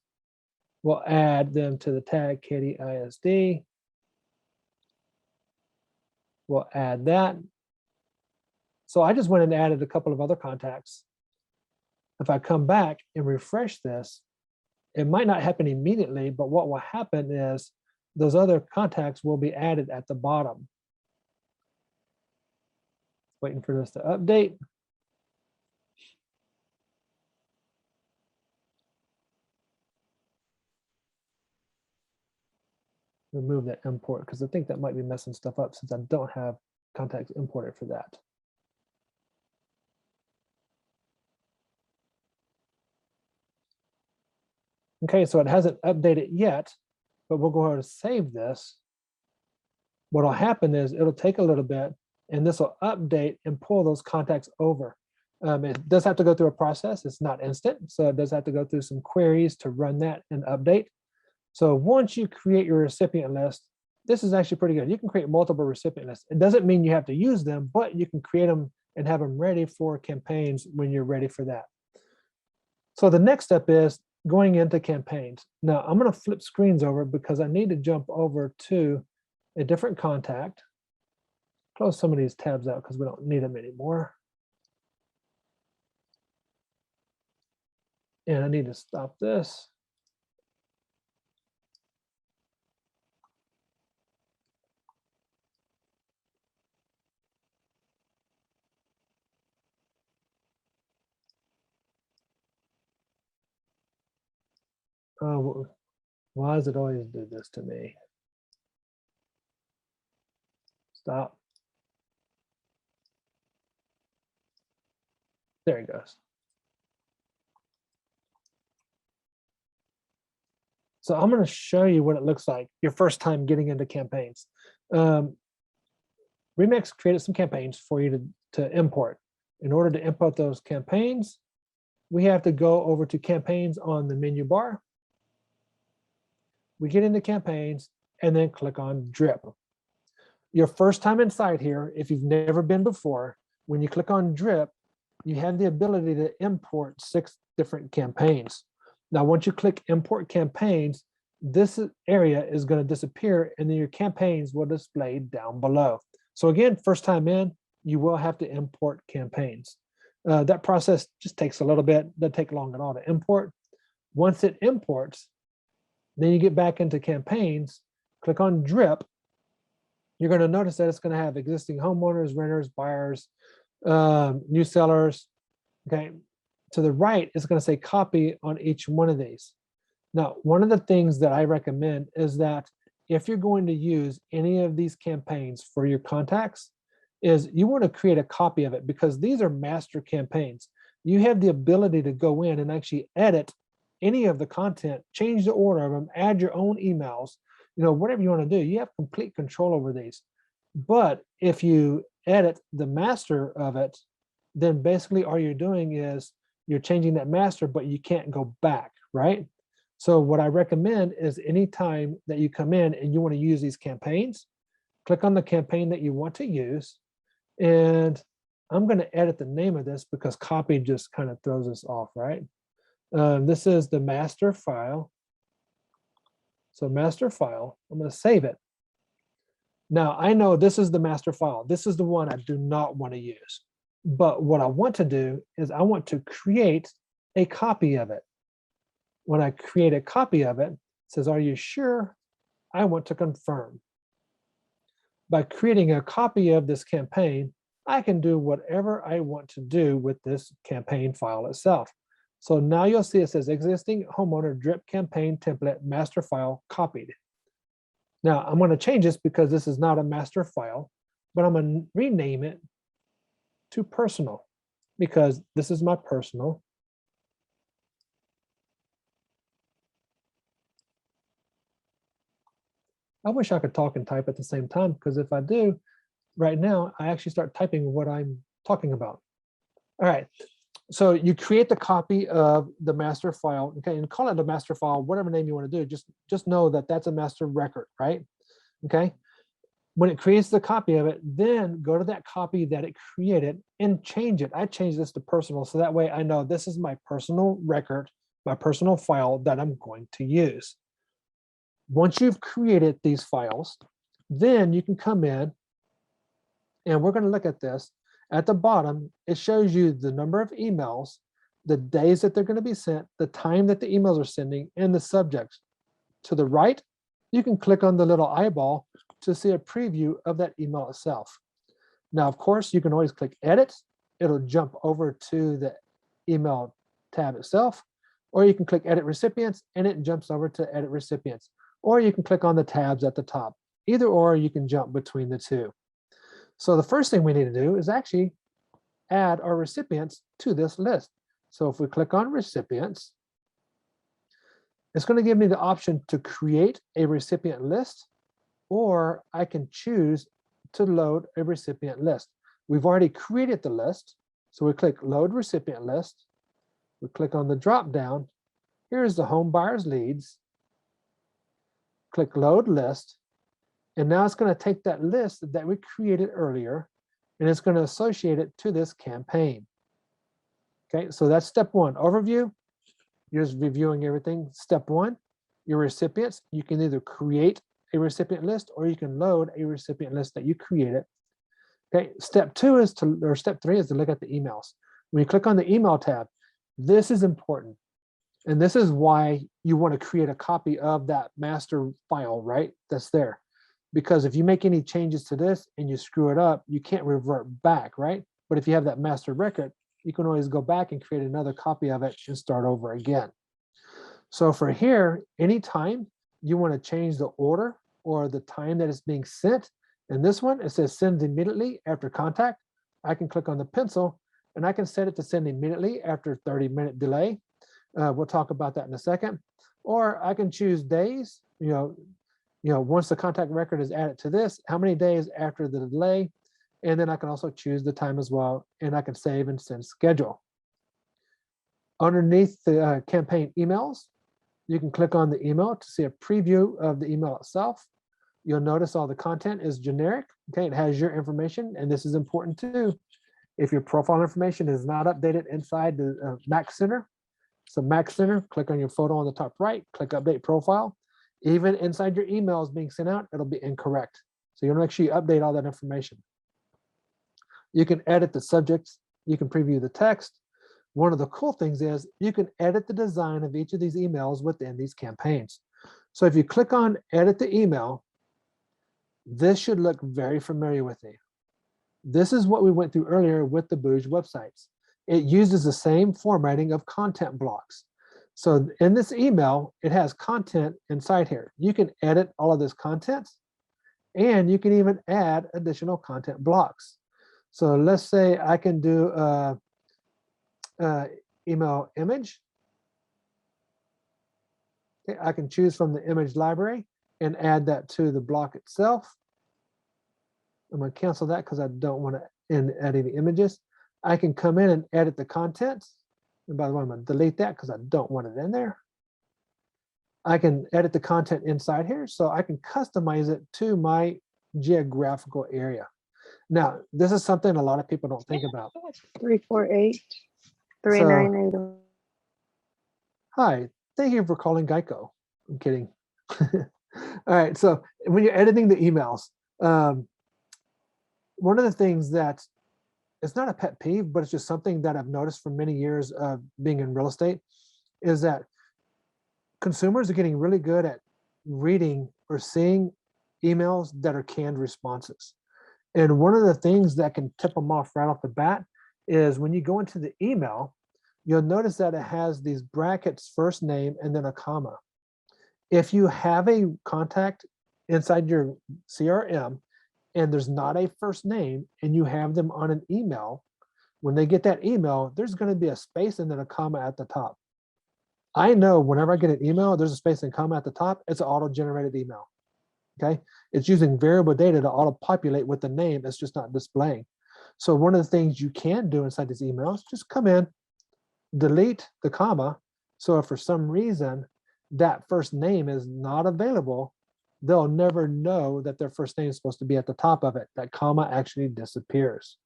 We'll add them to the tag KDISD. We'll add that. So I just went and added a couple of other contacts. If I come back and refresh this, it might not happen immediately, but what will happen is those other contacts will be added at the bottom. Waiting for this to update. Remove that import because I think that might be messing stuff up since I don't have contacts imported for that. Okay, so it hasn't updated yet, but we'll go ahead and save this. What'll happen is it'll take a little bit and this will update and pull those contacts over. It does have to go through a process. It's not instant. So it does have to go through some queries to run that and update. So once you create your recipient list, this is actually pretty good. You can create multiple recipient lists. It doesn't mean you have to use them, but you can create them and have them ready for campaigns when you're ready for that. So the next step is going into campaigns. Now I'm going to flip screens over because I need to jump over to a different contact. Close some of these tabs out because we don't need them anymore. And I need to stop this. Why does it always do this to me? Stop. There it goes. So I'm going to show you what it looks like your first time getting into campaigns. Remix created some campaigns for you to import. In order to import those campaigns, we have to go over to campaigns on the menu bar. We get into campaigns and then click on drip. Your first time inside here, if you've never been before, when you click on drip, you have the ability to import 6 different campaigns. Now, once you click import campaigns, this area is going to disappear and then your campaigns will display down below. So again, first time in, you will have to import campaigns. That process just takes a little bit, doesn't take long at all to import. Once it imports, then you get back into campaigns, click on drip. You're going to notice that it's going to have existing homeowners, renters, buyers, new sellers. Okay, to the right, it's going to say copy on each one of these. Now, one of the things that I recommend is that if you're going to use any of these campaigns for your contacts, is you want to create a copy of it because these are master campaigns. You have the ability to go in and actually edit any of the content, change the order of them, add your own emails, whatever you want to do. You have complete control over these. But if you edit the master of it, then basically all you're doing is you're changing that master, but you can't go back, right? So what I recommend is anytime that you come in and you want to use these campaigns, click on the campaign that you want to use. And I'm going to edit the name of this because copy just kind of throws us off, right? This is the master file. So master file, I'm going to save it. Now I know this is the master file. This is the one I do not want to use. But what I want to do is I want to create a copy of it. When I create a copy of it, it says, are you sure? I want to confirm. By creating a copy of this campaign, I can do whatever I want to do with this campaign file itself. So now you'll see it says existing homeowner drip campaign template master file copied. Now I'm going to change this because this is not a master file, but I'm going to rename it to personal because this is my personal. I wish I could talk and type at the same time because if I do, right now, I actually start typing what I'm talking about. All right, so you create the copy of the master file, okay, and call it a master file, whatever name you want to do, just know that that's a master record, right? Okay, when it creates the copy of it, then go to that copy that it created and change it. I changed this to personal, so that way I know this is my personal record, my personal file that I'm going to use. Once you've created these files, then you can come in and we're going to look at this. At the bottom, it shows you the number of emails, the days that they're going to be sent, the time that the emails are sending, and the subjects. To the right, you can click on the little eyeball to see a preview of that email itself. Now, of course, you can always click edit. It'll jump over to the email tab itself, or you can click edit recipients and it jumps over to edit recipients. Or you can click on the tabs at the top. Either or, you can jump between the two. So the first thing we need to do is actually add our recipients to this list. So if we click on recipients, it's going to give me the option to create a recipient list, or I can choose to load a recipient list. We've already created the list. So we click load recipient list. We click on the drop down. Here's the home buyers leads. Click load list. And now it's going to take that list that we created earlier and it's going to associate it to this campaign. Okay, so that's step one, overview. You're just reviewing everything. Step one, your recipients. You can either create a recipient list or you can load a recipient list that you created. Okay, step three is to look at the emails. When you click on the email tab, this is important. And this is why you want to create a copy of that master file, right? That's there. Because if you make any changes to this and you screw it up, you can't revert back, right? But if you have that master record, you can always go back and create another copy of it and start over again. So for here, anytime you want to change the order or the time that it's being sent, in this one, it says send immediately after contact. I can click on the pencil and I can set it to send immediately after 30-minute delay. We'll talk about that in a second. Or I can choose days, once the contact record is added to this, how many days after the delay, And then I can also choose the time as well, and I can save and send schedule. Underneath the campaign emails, you can click on the email to see a preview of the email itself. You'll notice all the content is generic. Okay, it has your information, and this is important too. If your profile information is not updated inside the Mac Center, so Mac Center, click on your photo on the top right, click Update Profile. Even inside your emails being sent out, it'll be incorrect. So you want to make sure you update all that information. You can edit the subjects. You can preview the text. One of the cool things is you can edit the design of each of these emails within these campaigns. So if you click on Edit the Email, this should look very familiar with you. This is what we went through earlier with the Booj websites. It uses the same formatting of content blocks. So in this email, it has content inside here. You can edit all of this content, and you can even add additional content blocks. So let's say I can do email image. Okay, I can choose from the image library and add that to the block itself. I'm going to cancel that because I don't want to add any images. I can come in and edit the contents. And by the way, I'm going to delete that because I don't want it in there. I can edit the content inside here, so I can customize it to my geographical area. Now, this is something a lot of people don't think about. 348-3980. Hi, thank you for calling Geico. I'm kidding. All right, so when you're editing the emails, one of the things that it's not a pet peeve, but it's just something that I've noticed for many years of being in real estate, is that consumers are getting really good at reading or seeing emails that are canned responses. And one of the things that can tip them off right off the bat is when you go into the email, you'll notice that it has these brackets, first name, and then a comma. If you have a contact inside your CRM and there's not a first name and you have them on an email, when they get that email, there's going to be a space and then a comma at the top. I know whenever I get an email, there's a space and comma at the top, it's an auto-generated email. Okay, it's using variable data to auto-populate with the name, it's just not displaying. So one of the things you can do inside these emails, just come in, delete the comma. So if for some reason that first name is not available, they'll never know that their first name is supposed to be at the top of it. That comma actually disappears.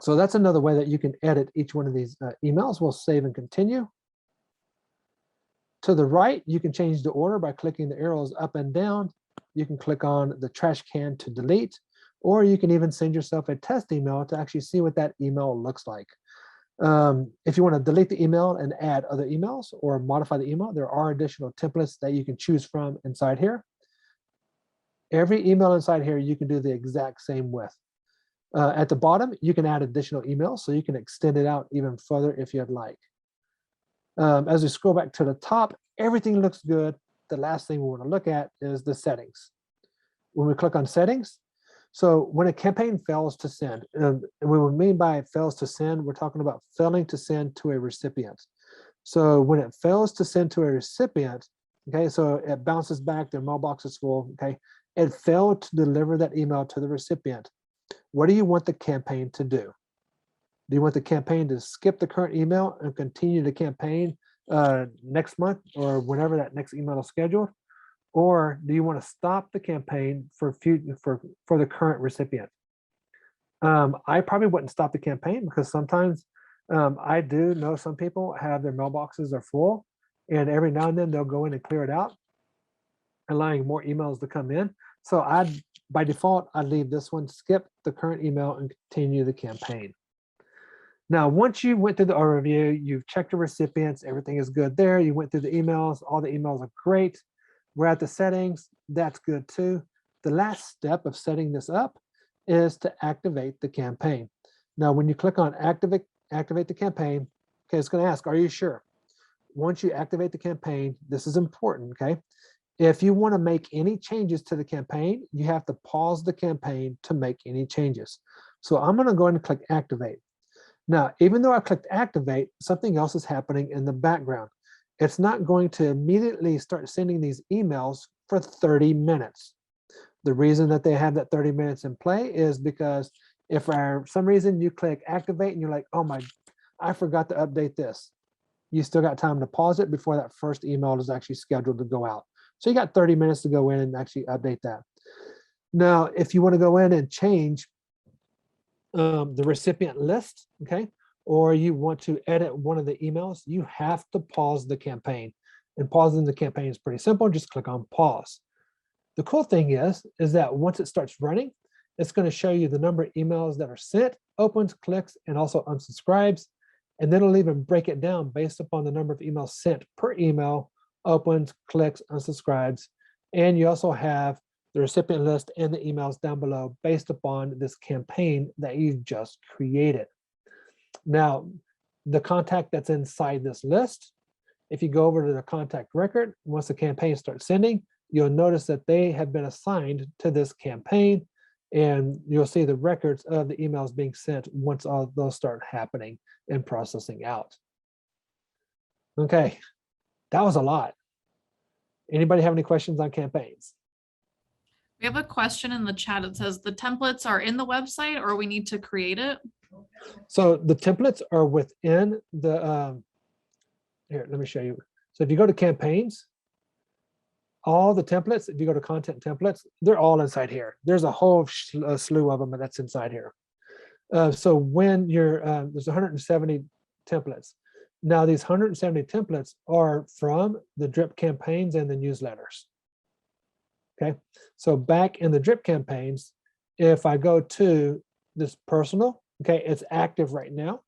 So that's another way that you can edit each one of these emails. We'll save and continue. To the right, you can change the order by clicking the arrows up and down. You can click on the trash can to delete, or you can even send yourself a test email to actually see what that email looks like. If you want to delete the email and add other emails or modify the email, there are additional templates that you can choose from inside here. Every email inside here, you can do the exact same with. At the bottom, you can add additional emails, so you can extend it out even further if you'd like. As we scroll back to the top, everything looks good. The last thing we want to look at is the settings. When we click on settings, so when a campaign fails to send, and what we mean by fails to send, we're talking about failing to send to a recipient. So when it fails to send to a recipient, okay, so it bounces back, their mailbox is full, okay, it failed to deliver that email to the recipient. What do you want the campaign to do? Do you want the campaign to skip the current email and continue the campaign next month or whenever that next email is scheduled? Or do you want to stop the campaign for the current recipient? I probably wouldn't stop the campaign because sometimes I do know some people have their mailboxes are full, and every now and then they'll go in and clear it out, allowing more emails to come in. So by default, I'd leave this one, skip the current email and continue the campaign. Now, once you went through the overview, you've checked the recipients, everything is good there. You went through the emails, all the emails are great. We're at the settings, that's good too. The last step of setting this up is to activate the campaign. Now, when you click on activate the campaign, okay, it's going to ask, are you sure? Once you activate the campaign, this is important, okay? If you want to make any changes to the campaign, you have to pause the campaign to make any changes. So I'm going to go ahead and click activate. Now, even though I clicked activate, something else is happening in the background. It's not going to immediately start sending these emails for 30 minutes. The reason that they have that 30 minutes in play is because if for some reason you click activate and you're like, oh my, I forgot to update this, you still got time to pause it before that first email is actually scheduled to go out. So you got 30 minutes to go in and actually update that. Now, if you want to go in and change the recipient list, okay, or you want to edit one of the emails, you have to pause the campaign. And pausing the campaign is pretty simple. Just click on pause. The cool thing is that once it starts running, it's going to show you the number of emails that are sent, opens, clicks, and also unsubscribes. And then it'll even break it down based upon the number of emails sent per email, opens, clicks, unsubscribes. And you also have the recipient list and the emails down below based upon this campaign that you just created. Now, the contact that's inside this list, if you go over to the contact record, once the campaign starts sending, you'll notice that they have been assigned to this campaign, and you'll see the records of the emails being sent once all those start happening and processing out. Okay, that was a lot. Anybody have any questions on campaigns? We have a question in the chat. It says the templates are in the website or we need to create it. So the templates are within the, here, let me show you. So if you go to campaigns, all the templates, if you go to content templates, they're all inside here. There's a whole slew of them that's inside here. So when you're, there's 170 templates. Now these 170 templates are from the drip campaigns and the newsletters. Okay, so back in the drip campaigns, if I go to this personal, okay, it's active right now.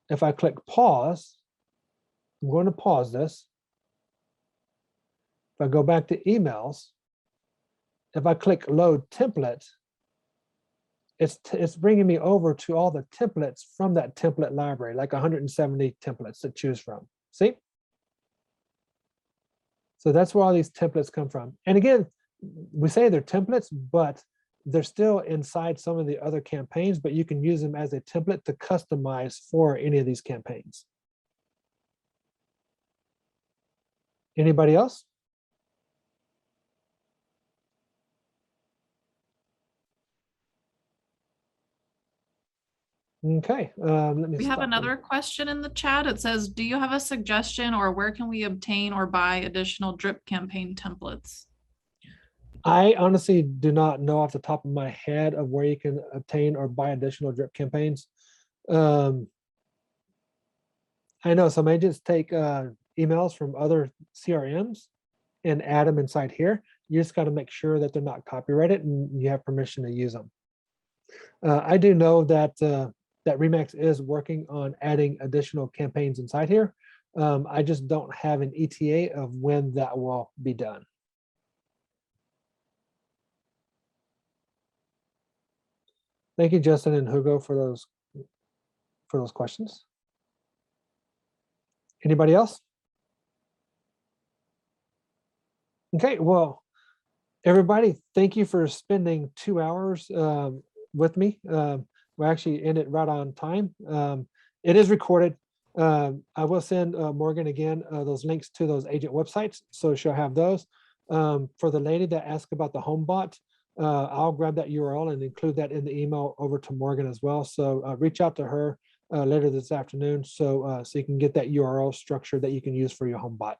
If I click pause, I'm going to pause this. If I go back to emails, if I click load template, it's bringing me over to all the templates from that template library, like 170 templates to choose from. See? So that's where all these templates come from. And again, we say they're templates, but they're still inside some of the other campaigns, but you can use them as a template to customize for any of these campaigns. Anybody else? Okay, let me We have stop another question in the chat. It says, do you have a suggestion or where can we obtain or buy additional drip campaign templates? I honestly do not know off the top of my head of where you can obtain or buy additional drip campaigns. I know some agents take emails from other CRMs and add them inside here. You just got to make sure that they're not copyrighted and you have permission to use them. I do know that that Remax is working on adding additional campaigns inside here. I just don't have an ETA of when that will be done. Thank you, Justin and Hugo, for those questions. Anybody else? Okay, well, everybody, thank you for spending 2 hours with me. We actually ended right on time. It is recorded. I will send Morgan again those links to those agent websites, so she'll have those. For the lady that asked about the home bot, I'll grab that URL and include that in the email over to Morgan as well. So reach out to her later this afternoon so you can get that URL structure that you can use for your home bot.